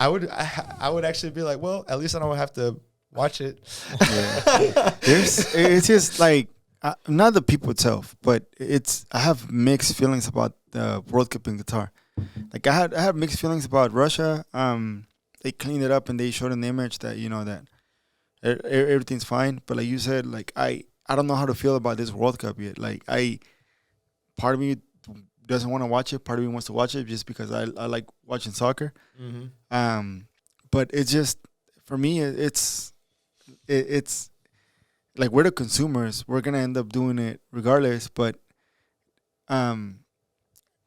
I would actually be like, well, at least I don't have to watch it. It's just like, not the people itself, but I have mixed feelings about the World Cup in Qatar. Like I had mixed feelings about Russia. They cleaned it up and they showed an image that that everything's fine. But like you said, like I don't know how to feel about this World Cup yet. Like part of me doesn't want to watch it. Part of me wants to watch it just because I like watching soccer. But it's just, for me, it's like, we're the consumers. We're gonna end up doing it regardless. But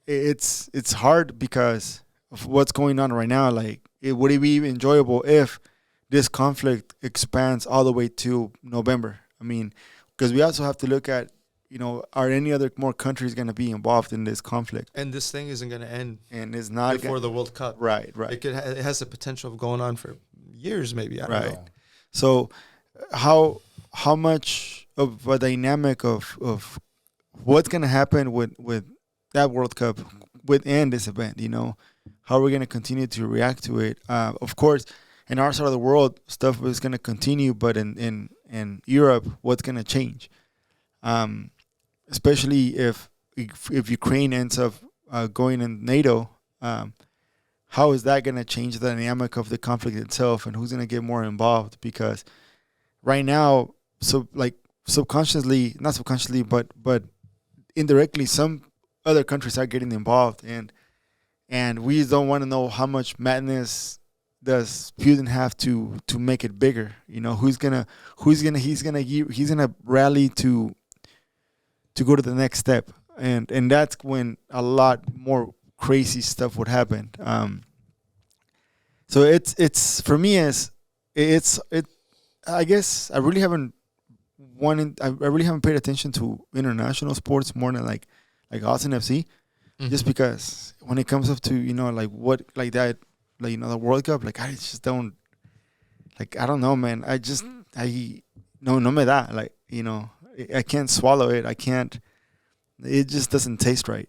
it's hard because of what's going on right now. Like, would it be enjoyable if this conflict expands all the way to November? I mean, because we also have to look at, are any other more countries going to be involved in this conflict? And this thing isn't going to end, and it's not before the World Cup. Right. It has the potential of going on for years, maybe. I don't know. So, how much of a dynamic of what's going to happen with that World Cup within this event? how we're gonna continue to react to it. Of course, in our side of the world, stuff is gonna continue, but in Europe, what's gonna change? Um, Especially if Ukraine ends up going in NATO. How is that going to change the dynamic of the conflict itself, and who's going to get more involved? Because right now, so like subconsciously, not subconsciously, but indirectly, some other countries are getting involved, and we don't want to know how much madness does Putin have to make it bigger. You know, he's gonna rally to go to the next step, and that's when a lot more crazy stuff would happen. So it's for me as it's it. I guess I really haven't wanted. I really haven't paid attention to international sports more than like Austin FC, just because when it comes up to like what like that like the World Cup, like I just don't I don't know, man. I no me da like I can't swallow it. I can't. It just doesn't taste right.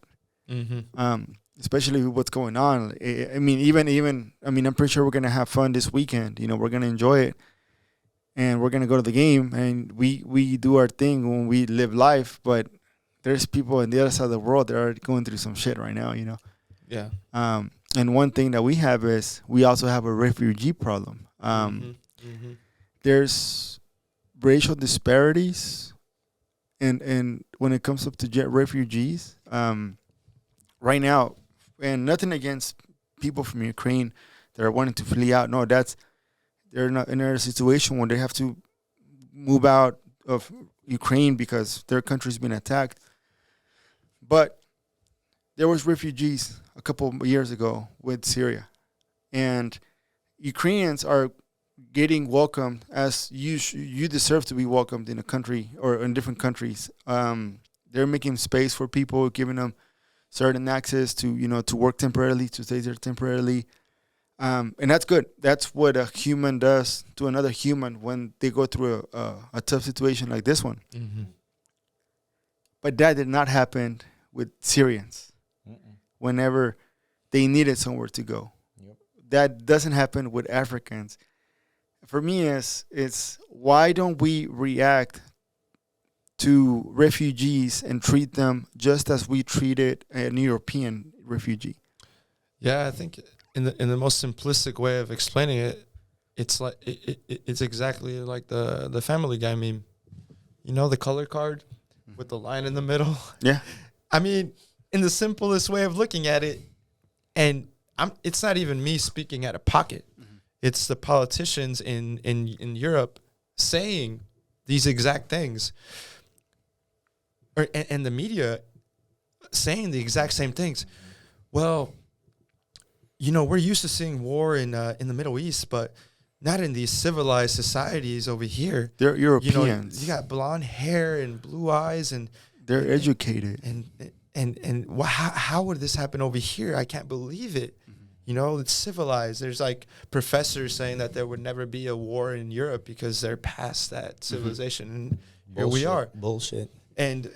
Especially with what's going on. I mean, even I'm pretty sure we're gonna have fun this weekend. We're gonna enjoy it, and we're gonna go to the game, and we do our thing when we live life. But there's people on the other side of the world that are going through some shit right now. Yeah. And one thing that we have is we also have a refugee problem. There's racial disparities, and when it comes up to refugees, right now, and nothing against people from Ukraine that are wanting to flee out. No, they're not in a situation where they have to move out of Ukraine because their country's been attacked. But there was refugees a couple of years ago with Syria, and Ukrainians are getting welcomed as you deserve to be welcomed in a country or in different countries. They're making space for people, giving them certain access to to work temporarily, to stay there temporarily, and that's good. That's what a human does to another human when they go through a tough situation like this one. But that did not happen with Syrians. Whenever they needed somewhere to go, that doesn't happen with Africans. For me, it's why don't we react to refugees and treat them just as we treated an European refugee? Yeah, I think in the most simplistic way of explaining it, it's like it's exactly like the Family Guy meme. The color card with the line in the middle. Yeah. I mean, in the simplest way of looking at it, and it's not even me speaking out of pocket. It's the politicians in Europe saying these exact things. And the media saying the exact same things. Well, we're used to seeing war in the Middle East, but not in these civilized societies over here. They're Europeans. You got blonde hair and blue eyes, and they're educated. And how would this happen over here? I can't believe it. It's civilized. There's like professors saying that there would never be a war in Europe because they're past that civilization, and here we are. Bullshit. And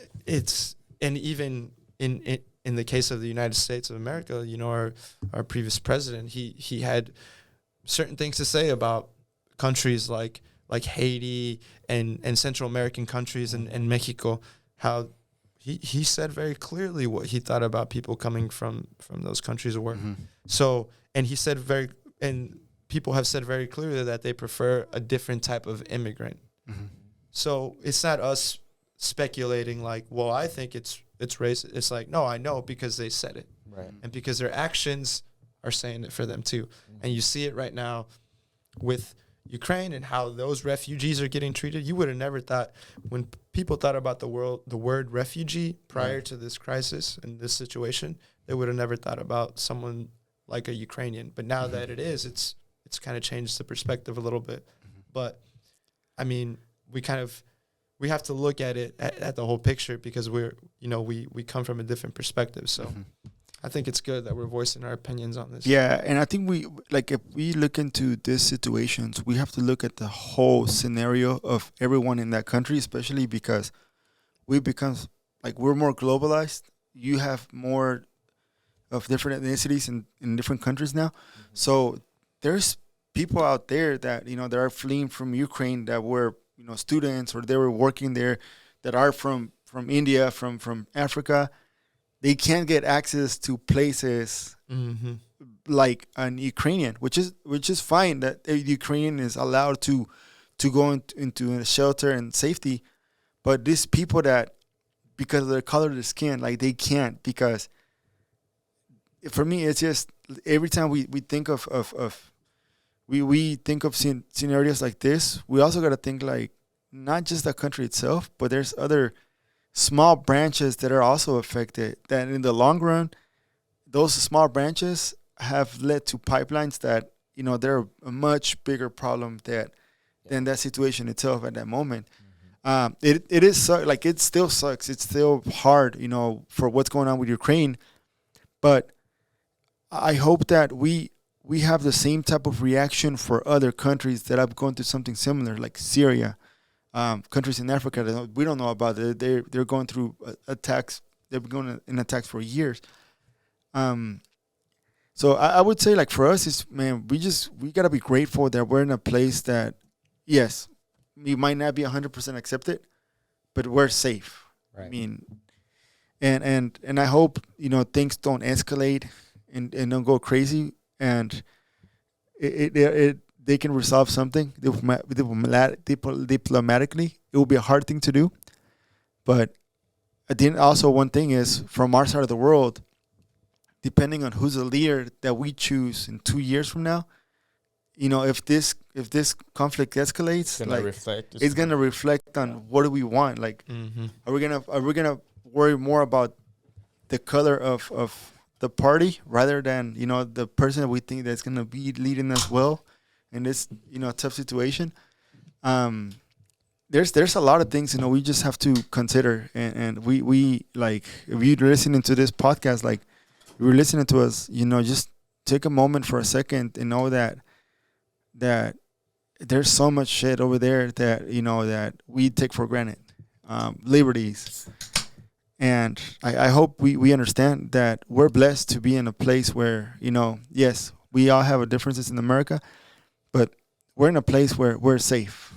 even in the case of the United States of America, our previous president, he had certain things to say about countries like Haiti and Central American countries and Mexico, how he said very clearly what he thought about people coming from those countries were. So, and people have said very clearly that they prefer a different type of immigrant. So it's not us speculating like, well, I think it's racist. It's like, no, I know because they said it. Right. And because their actions are saying it for them too. And you see it right now with Ukraine and how those refugees are getting treated. You would have never thought, when people thought about the word refugee prior to this crisis and this situation, they would have never thought about someone like a Ukrainian. But now that it is, it's kind of changed the perspective a little bit. But I mean, we have to look at it at the whole picture because we come from a different perspective. So I think it's good that we're voicing our opinions on this. Yeah, and I think if we look into these situations, we have to look at the whole scenario of everyone in that country, especially because we're more globalized. You have more of different ethnicities in different countries now. So there's people out there that that are fleeing from Ukraine that were students or they were working there that are from India, from Africa. They can't get access to places like an Ukrainian, which is fine that a Ukrainian is allowed to go into a shelter and safety, but these people that because of the color of the skin, like they can't, because for me it's just every time we think of we think of scenarios like this, we also got to think like not just the country itself, but there's other small branches that are also affected, that in the long run those small branches have led to pipelines that they're a much bigger problem than that situation itself at that moment. It is like it still sucks. It's still hard, for what's going on with Ukraine. But I hope that we have the same type of reaction for other countries that have gone through something similar, like Syria, countries in Africa that we don't know about. They're going through attacks. They've been going in attacks for years. So I would say, like, for us, is, man, we gotta be grateful that we're in a place that, yes, we might not be 100% accepted, but we're safe. Right. I mean, and I hope things don't escalate and don't go crazy, and they can resolve something diplomatically. It will be a hard thing to do, but then also one thing is, from our side of the world, depending on who's the leader that we choose in 2 years from now, if this conflict escalates, it's gonna reflect on what do we want. Like, are we gonna worry more about the color of the party rather than the person that we think that's gonna be leading us well in this tough situation? There's a lot of things we just have to consider, and we like, if you're listening to this podcast, like, if you're listening to us, just take a moment for a second and know that there's so much shit over there that that we take for granted, liberties. And I hope we understand that we're blessed to be in a place where yes, we all have differences in America, but we're in a place where we're safe.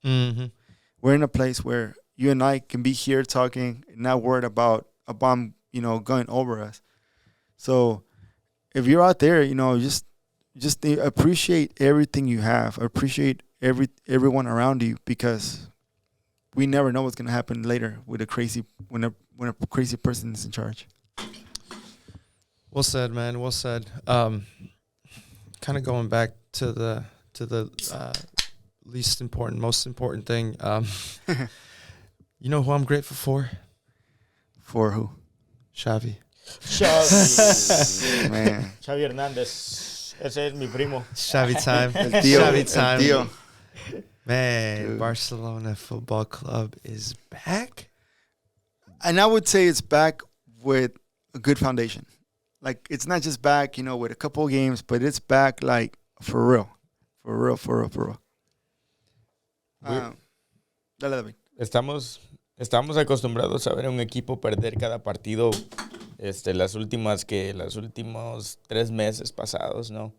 We're in a place where you and I can be here talking, not worried about a bomb going over us. So if you're out there, just appreciate everything you have. Appreciate everyone around you, because we never know what's gonna happen later with when a crazy person is in charge. Well said, man. Well said. Kind of going back to the most important thing. You know who I'm grateful for? For who? Xavi. Man. Xavi Hernández. Ese es mi primo. Xavi time. Xavi time. Man, Dude. Barcelona Football Club is back. And I would say it's back with a good foundation. Like, it's not just back, with a couple of games, but it's back, like, for real. For real. Dale, David. Estamos acostumbrados a ver a un equipo perder cada partido, los últimos 3 meses pasados, ¿no?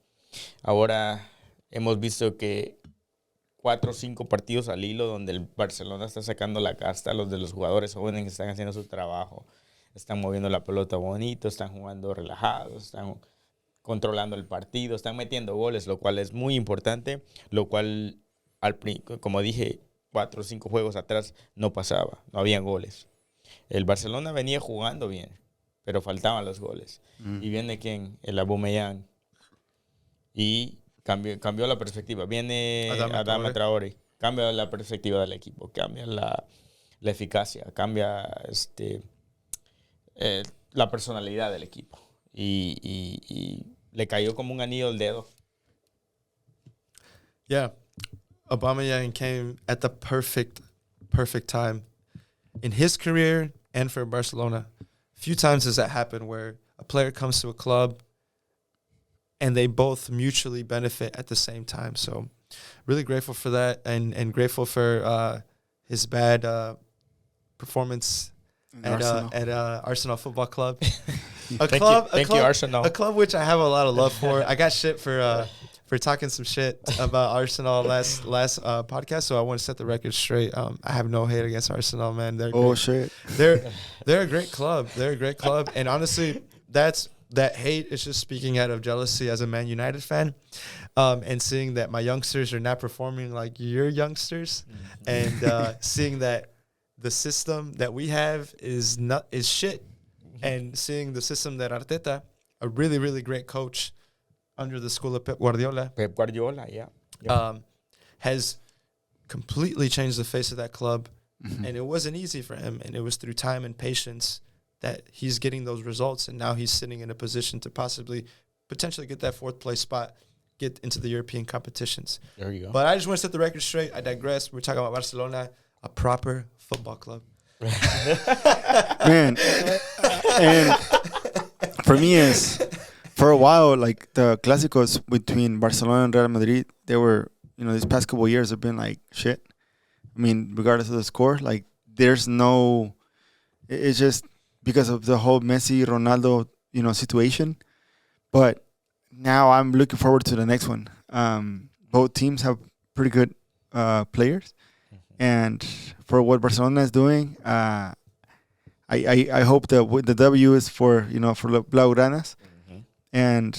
Ahora hemos visto que 4 o 5 partidos al hilo donde el Barcelona está sacando la casta, los de los jugadores jóvenes que están haciendo su trabajo, están moviendo la pelota bonito, están jugando relajados, están controlando el partido, están metiendo goles, lo cual es muy importante, lo cual, como dije, 4 o 5 juegos atrás no pasaba, no había goles. El Barcelona venía jugando bien, pero faltaban los goles. Y viene ¿quién? El Aubameyang. Y cambió la perspectiva. Viene Adama Traoré. Cambia la perspectiva del equipo, cambia la eficacia, cambia la personalidad del equipo. Y le cayó como un anillo al dedo. Yeah. Aubameyang came at the perfect time in his career and for Barcelona. Few times has that happened where a player comes to a club and they both mutually benefit at the same time. So really grateful for that, and grateful for his bad performance at Arsenal Football Club. Thank you, Arsenal. A club which I have a lot of love for. I got shit for talking some shit about Arsenal last podcast, so I want to set the record straight. I have no hate against Arsenal, man. They're shit. They're a great club. They're a great club, and honestly, that hate is just speaking out of jealousy as a Man United fan, and seeing that my youngsters are not performing like your youngsters, and seeing that the system that we have is shit, and seeing the system that Arteta, a really, really great coach under the school of Pep Guardiola, has completely changed the face of that club. And it wasn't easy for him, and it was through time and patience that he's getting those results, and now he's sitting in a position to potentially get that fourth place spot, get into the European competitions. There you go. But I just want to set the record straight. I digress. We're talking about Barcelona, a proper football club. Man, and for me is for a while, like the clásicos between Barcelona and Real Madrid, they were, these past couple of years have been like shit. I mean, regardless of the score, like there's no, it's just because of the whole Messi, Ronaldo, situation. But now I'm looking forward to the next one. Both teams have pretty good players, and for what Barcelona is doing, I hope that the W is for Blaugranas, and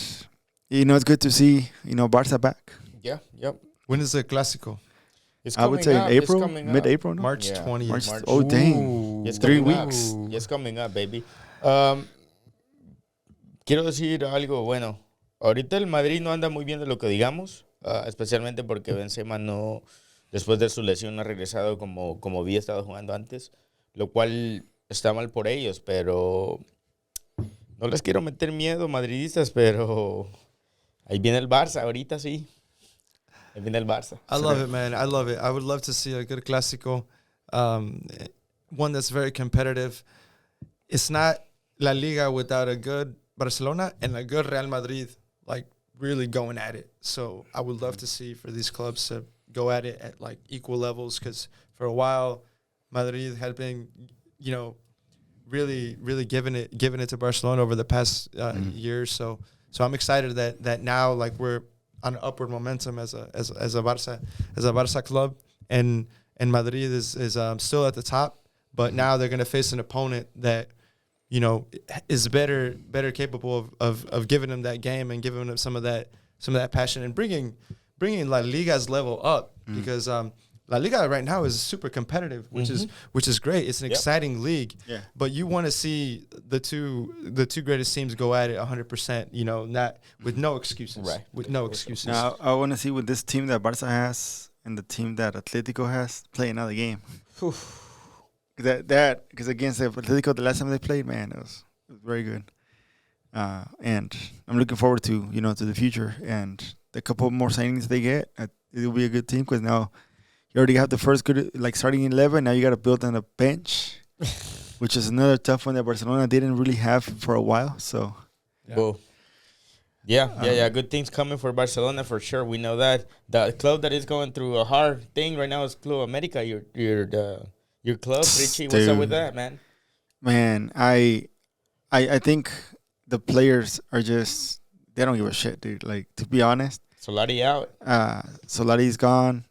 it's good to see Barca back. Yeah, yep. When is the Clásico? I would say April, mid-April, no? March 20th. March. Oh, dang. It's 3 weeks. It's coming up, baby. Quiero decir algo, bueno, ahorita el Madrid no anda muy bien de lo que digamos, especialmente porque Benzema no, después de su lesión, no ha regresado como había estado jugando antes, lo cual está mal por ellos, pero no les quiero meter miedo, madridistas, pero ahí viene el Barça, ahorita sí. Ahí viene el Barça. I love it, man. I love it. I would love to see a good Clásico, one that's very competitive. It's not La Liga without a good Barcelona and a good Real Madrid, like really going at it. So I would love to see for these clubs to go at it at like equal levels, because for a while Madrid had been, really, really giving it to Barcelona over the past year. So I'm excited that now like we're on an upward momentum as a Barca club, and Madrid is still at the top, but now they're going to face an opponent that is better capable of giving them that game and giving them some of that passion and bringing La Liga's level up, because La Liga right now is super competitive, which is great. It's an exciting league, but you want to see the two greatest teams go at it 100%. Not with no excuses, right? With no excuses. Now I want to see with this team that Barca has and the team that Atletico has play another game. Because against the Atletico, the last time they played, man, it was very good. And I'm looking forward to to the future and the couple more signings they get. It will be a good team, because now you already have the first good starting 11. Now you got to build on the bench, which is another tough one that Barcelona didn't really have for a while. So, yeah. Good things coming for Barcelona for sure. We know that the club that is going through a hard thing right now is Club America. Your club, Richie. What's up with that, man? Man, I think the players are just, they don't give a shit, dude. Like, to be honest. Solari out. Solari's gone.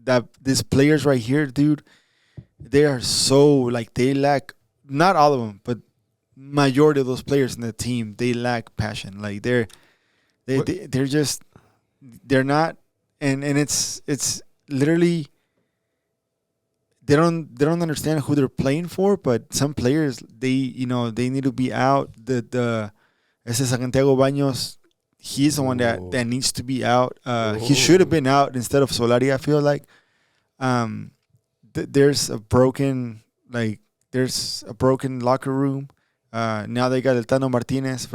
That these players right here, dude, they are so, they lack, not all of them, but majority of those players in the team, they lack passion. Like, they're not, and it's literally, they don't understand who they're playing for. But some players, they need to be out. Ese Santiago Baños, he's the one that needs to be out. He should have been out instead of Solari. I feel like there's a broken locker room. Now they got Fernando Martinez.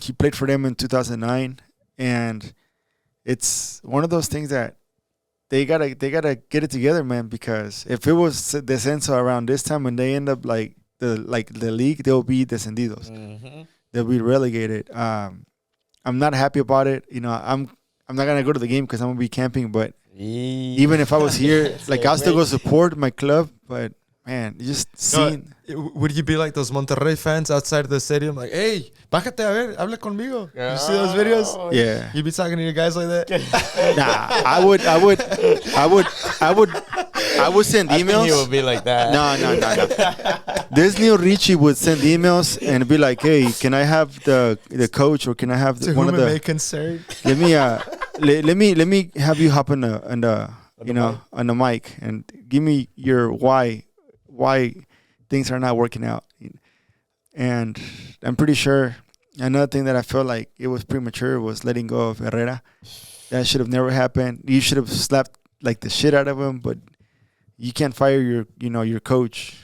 He played for them in 2009, and it's one of those things that they gotta get it together, man. Because if it was descenso around this time when they end up the league, they'll be descendidos. Mm-hmm. They'll be relegated. I'm not happy about it. I'm not gonna go to the game because I'm gonna be camping. But even if I was here, I'll still go support my club. But man, you just seeing. Would you be like those Monterrey fans outside of the stadium? Like, hey, bájate a ver, habla conmigo. You see those videos? Yeah. You be talking to your guys like that? Nah, I would send I think emails. he would be like that. No. This Neil Richie would send emails and be like, "Hey, can I have the coach or can I have To one whom of it may the? concern. Let me let me have you hop on the mic and give me your why things are not working out." And I'm pretty sure another thing that I felt like it was premature was letting go of Herrera. That should have never happened. You should have slapped like the shit out of him, but you can't fire your coach,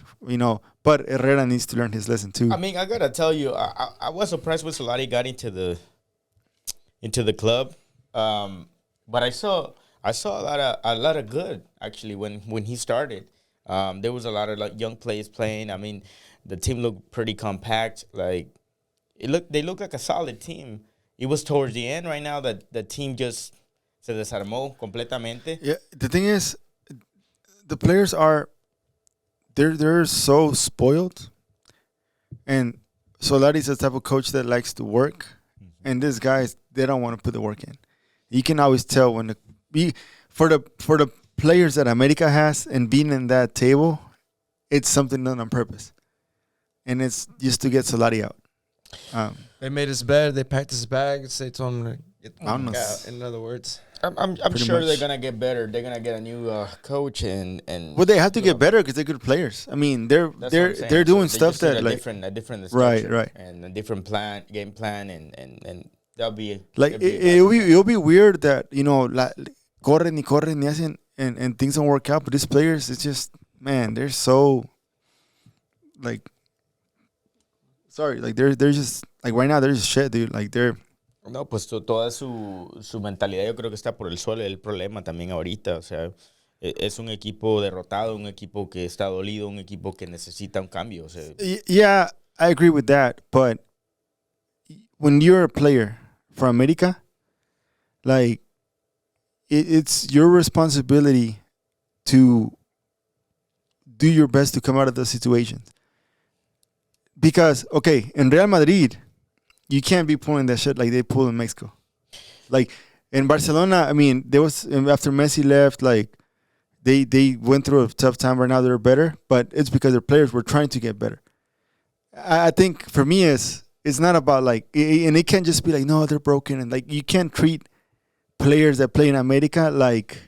But Herrera needs to learn his lesson too. I mean, I gotta tell you, I was surprised when Solari got into the club, but I saw a lot of good actually when he started. There was a lot of like young players playing. I mean, the team looked pretty compact. Like they looked like a solid team. It was towards the end right now that the team just se desarmó completamente. Yeah, the thing is, the players are they're so spoiled, and Solari's the type of coach that likes to work, and these guys they don't want to put the work in. You can always tell when for the players that America has and being in that table, it's something done on purpose, and it's just to get Solari out. They made his bed. They packed his bags. They told him to get the fuck Vámonos. out. In other words, I'm Pretty sure much. they're gonna get better. They're gonna get a new coach and. Well, they have to get better because they're good players. I mean, That's what I'm saying. they're doing So they stuff just need that a like different Right, structure right. and a different game plan and that'll be like it'll be it'll be weird that corren y corren y hacen and things don't work out. But these players, it's just man, they're so like sorry, like they're just like right now they're just shit, dude. Like they're No, pues toda su mentalidad yo creo que está por el suelo. El problema también ahorita, o sea, es un equipo derrotado, un equipo que está dolido, un equipo que necesita un cambio. O sea, yeah, I agree with that. But when you're a player for America, like it's your responsibility to do your best to come out of those situations. Because okay, in Real Madrid, you can't be pulling that shit like they pull in Mexico. Like in Barcelona, I mean, there was after Messi left, like they went through a tough time. Right now they're better, but it's because their players were trying to get better. I think for me, it's not about like, and it can't just be like, no, they're broken, and like you can't treat players that play in America like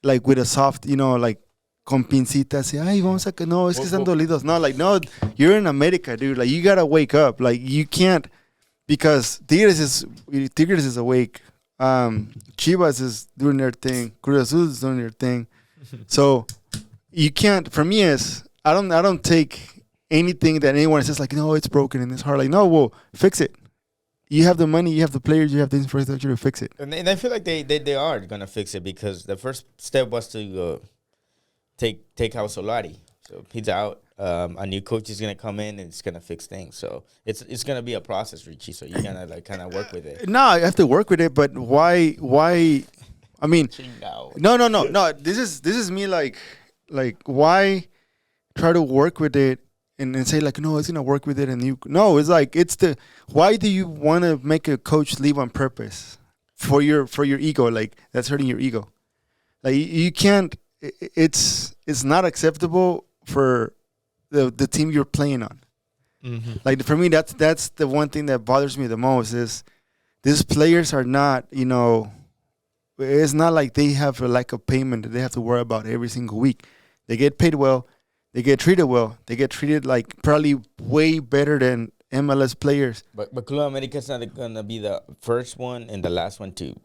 with a soft, like con pincitas. Ay, vamos a no, es que están dolidos. No, like no, you're in America, dude. Like you gotta wake up. Like you can't. Because Tigres is awake. Chivas is doing their thing. Cruz Azul is doing their thing. So you can't. For me, I don't take anything that anyone says like, no, it's broken and it's hard. Like, no, well, fix it. You have the money, you have the players, you have the infrastructure to fix it. and I feel like they are gonna fix it because the first step was to take out Solari. So he's out. A new coach is gonna come in and it's gonna fix things. So it's gonna be a process, Richie. So you're gonna like kind of work with it. No, I have to work with it, but why? I mean, no. This is me like why try to work with it and say like no, it's gonna work with it and it's like why do you want to make a coach leave on purpose for your ego? Like that's hurting your ego. Like you can't. It's not acceptable for the team you're playing on. Mm-hmm. Like for me, that's the one thing that bothers me the most is these players are not, it's not like they have a lack of payment that they have to worry about every single week. They get paid well, they get treated well, they get treated like probably way better than MLS players. But Club America's not gonna be the first one and the last one to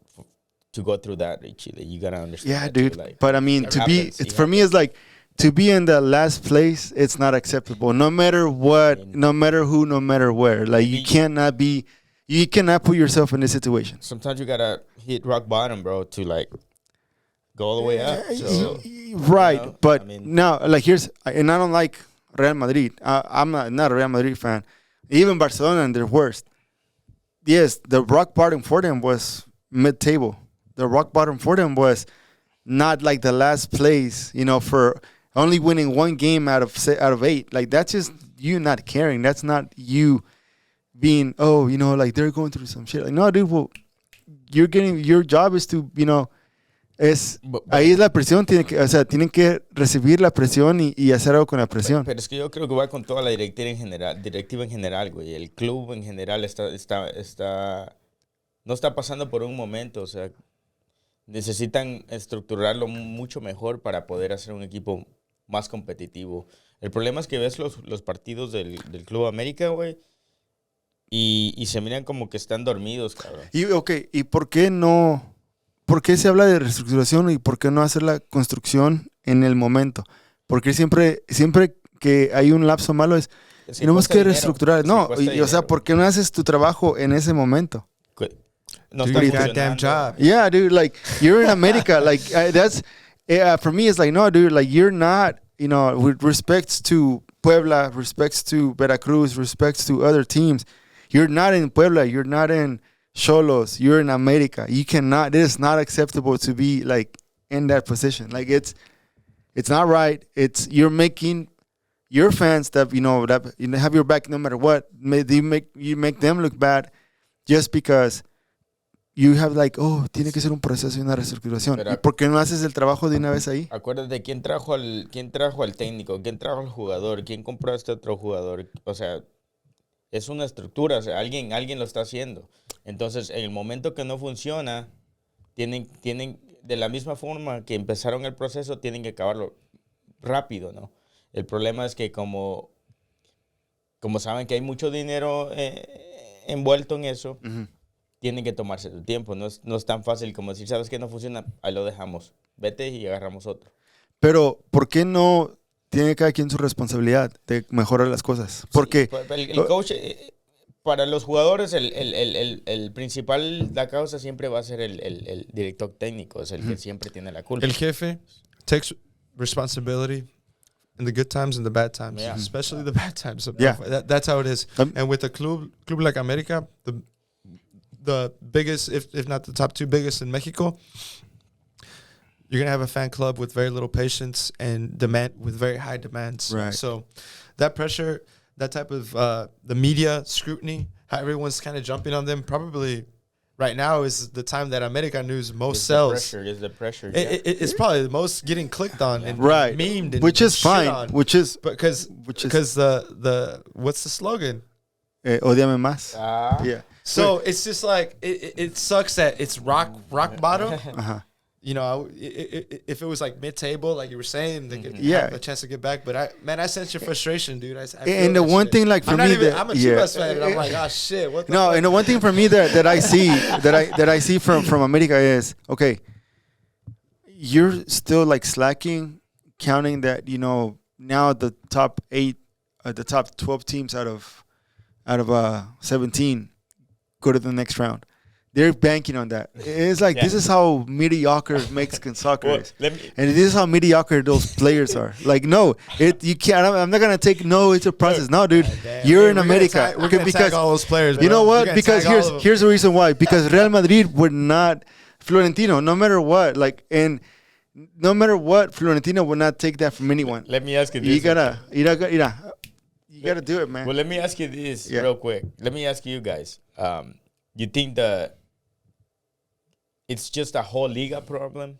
go through that, Richie. You gotta understand. Yeah, that dude. too, like, but I mean, for me, it's like to be in the last place. It's not acceptable, no matter what, no matter who, no matter where. Like you cannot put yourself in this situation. Sometimes you gotta hit rock bottom, bro, to like go all the way up. So, right, but now, like and I don't like Real Madrid. I'm not a Real Madrid fan. Even Barcelona, and their worst. Yes, the rock bottom for them was mid-table. The rock bottom for them was not like the last place, for only winning one game out of 8. Like, that's just you not caring. That's not you being, oh, like they're going through some shit. Like, no, dude, well, your job is to, ahí es la presión, tienen que recibir la presión y hacer algo con la presión. Pero es que yo creo que va con toda la directiva en general, güey. El club en general no está pasando por un momento, o sea, necesitan estructurarlo mucho mejor para poder hacer un equipo más competitivo. El problema es que ves los partidos del Club América, güey, y se miran como que están dormidos, cabrón. ¿Y por qué no? ¿Por qué se habla de reestructuración y por qué no hacer la construcción en el momento? Porque siempre que hay un lapso malo tenemos que reestructurar. No, o sea, ¿por qué no haces tu trabajo en ese momento? No do your goddamn job. Yeah, dude, like, you're in America. Like, that's, for me, it's like, no, dude, like, you're not, with respects to Puebla, respects to Veracruz, respects to other teams, you're not in Puebla, you're not in Xolos, you're in America. You cannot, it is not acceptable to be, like, in that position. Like, it's not right. You're making your fans that, that have your back no matter what, you make them look bad just because you have like, tiene que ser un proceso y una reestructuración. Pero, ¿y por qué no haces el trabajo de una vez ahí? Acuérdate, ¿quién trajo al técnico? ¿Quién trajo al jugador? ¿Quién compró a este otro jugador? O sea, es una estructura, o sea, alguien lo está haciendo. Entonces, en el momento que no funciona, tienen de la misma forma que empezaron el proceso, tienen que acabarlo rápido, ¿no? El problema es que como saben que hay mucho dinero envuelto en eso, tienen que tomarse su tiempo. No es tan fácil como decir, ¿sabes qué? No funciona, ahí lo dejamos. Vete y agarramos otro. Pero, ¿por qué no tiene cada quien su responsabilidad de mejorar las cosas? Porque sí, el coach, para los jugadores, el principal, la causa siempre va a ser el director técnico. Es el que siempre tiene la culpa. El jefe takes responsibility in the good times and the bad times, especially the bad times. Yeah. That's how it is. And with a club like America, the biggest, if not the top 2 biggest in Mexico, you're going to have a fan club with very little patience and with very high demands. Right. So that pressure, that type of the media scrutiny, how everyone's kind of jumping on them, probably right now is the time that America News most sells. The pressure. It's probably the most getting clicked on and right. memed and which is shit fine. on. Because the what's the slogan? Odiame más. Yeah. So it's just like it sucks that it's rock bottom. Uh-huh. If it was like mid-table, like you were saying, they could have a chance to get back. But I sense your frustration, dude. I and the one thing, like, for me, I'm a Chivas fan, and I'm like, oh shit, what the fuck? And the one thing for me that I see that I see from America is, okay, you're still like slacking, counting that now the top 8, the top 12 teams out of 17 go to the next round. They're banking on that. It's like, this is how mediocre Mexican soccer is. And this is how mediocre those players are. Like, no, you can't. I'm not going to take, no, it's a process. No, dude, you're in America. We're going to tag all those players. You know what? Because here's the reason why. Because Real Madrid would not, Florentino, no matter what, Florentino would not take that from anyone. Let me ask you this. You gotta do it, man. Well, let me ask you this real quick. Let me ask you guys. You think it's just a whole liga problem?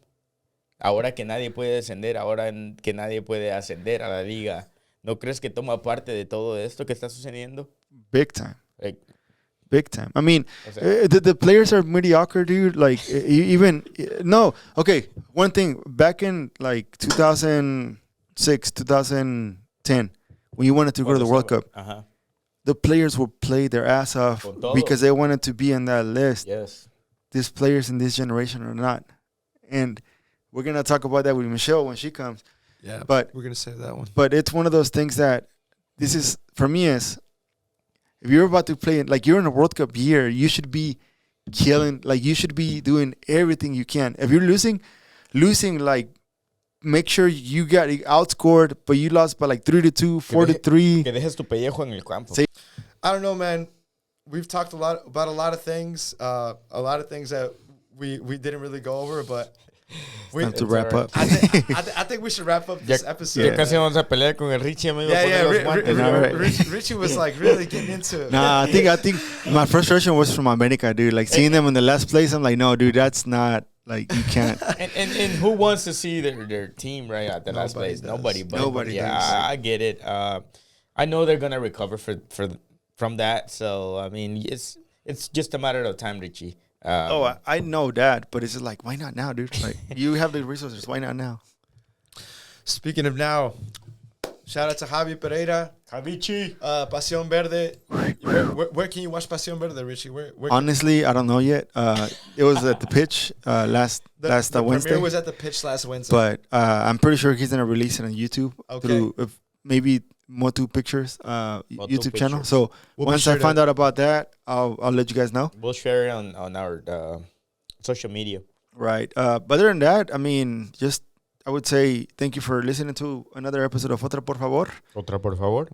Ahora que nadie puede descender, ahora que nadie puede ascender a la liga, ¿no crees que toma parte de todo esto que está sucediendo? Big time. Big time. I mean, the players are mediocre, dude. Like, okay, one thing. Back in, like, 2006, 2010, when you wanted to go to the World Cup, the players would play their ass off because they wanted to be in that list. Yes. These players in this generation are not. And we're going to talk about that with Michelle when she comes. Yeah, but we're going to save that one. But it's one of those things that this is, for me, is if you're about to play, like, you're in a World Cup year, you should be killing, like, you should be doing everything you can. If you're losing, like, make sure you got outscored, but you lost by like 3-2, 4-3. Que dejes tu pellejo en el campo. I don't know, man. We've talked about a lot of things that we didn't really go over, but Time to wrap up. I think we should wrap up this episode. Ya casi vamos a pelear con el Richie, amigo. Richie was like really getting into it. Nah, I think my frustration was from America, dude. Like seeing them in the last place, I'm like, no, dude, that's not like you can't. and who wants to see their team right at the last place? Nobody. But Nobody yeah, does. I get it. I know they're gonna recover from that. So I mean, it's just a matter of time, Richie. I know that, but it's just like, why not now, dude? Like you have the resources, why not now? Speaking of now, shout out to Javi Pereira. Javichi. Pasión Verde. Where can you watch Pasión Verde, Richie? Where Honestly, I don't know yet. It was at the pitch last the Wednesday. premiere was at the pitch last Wednesday. But I'm pretty sure he's gonna release it on YouTube Okay. through maybe Motu Pictures YouTube channel. Pictures. So We'll be once sure I find out about that, I'll let you guys know. We'll share it on our social media. Right. But other than that, I mean, I would say thank you for listening to another episode of Otra, por favor. Otra, por favor.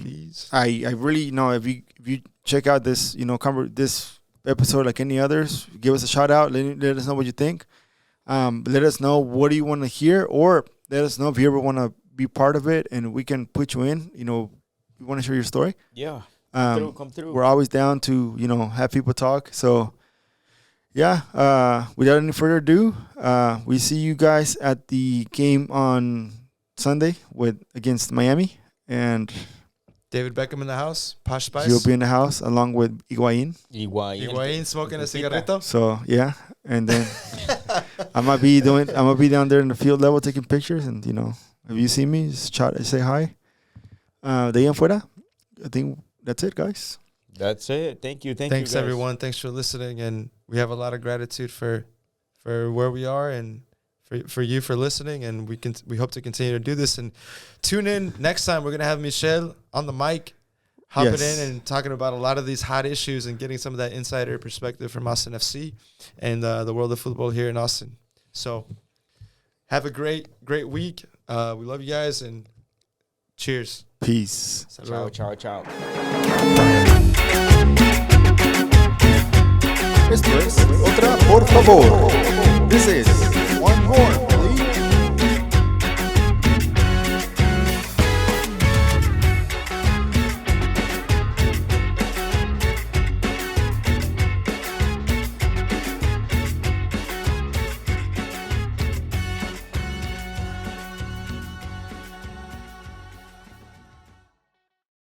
Please. I really if you check out this this episode like any others, give us a shout out. Let us know what you think. Let us know what do you want to hear, or let us know if you ever want to be part of it, and we can put you in. You want to share your story. Yeah. Come through. We're always down to have people talk. So yeah, without any further ado, we see you guys at the game on Sunday against Miami, and David Beckham in the house. Posh Spice. he'll be in the house along with Higuain. Higuain smoking a cigarrito. So yeah, and then I'm gonna be down there in the field level taking pictures, and if you see me, just say hi. De ahí en fuera, I think that's it, guys. That's it. Thank you. Thanks you guys. everyone. Thanks for listening, and we have a lot of gratitude for where we are and for you for listening, and we hope to continue to do this. And tune in next time. We're gonna have Michelle on the mic, hopping in and talking about a lot of these hot issues and getting some of that insider perspective from Austin FC and the world of football here in Austin. So have a great week. We love you guys, and cheers. Peace. Ciao. Esto es Otra, por favor. This is one more.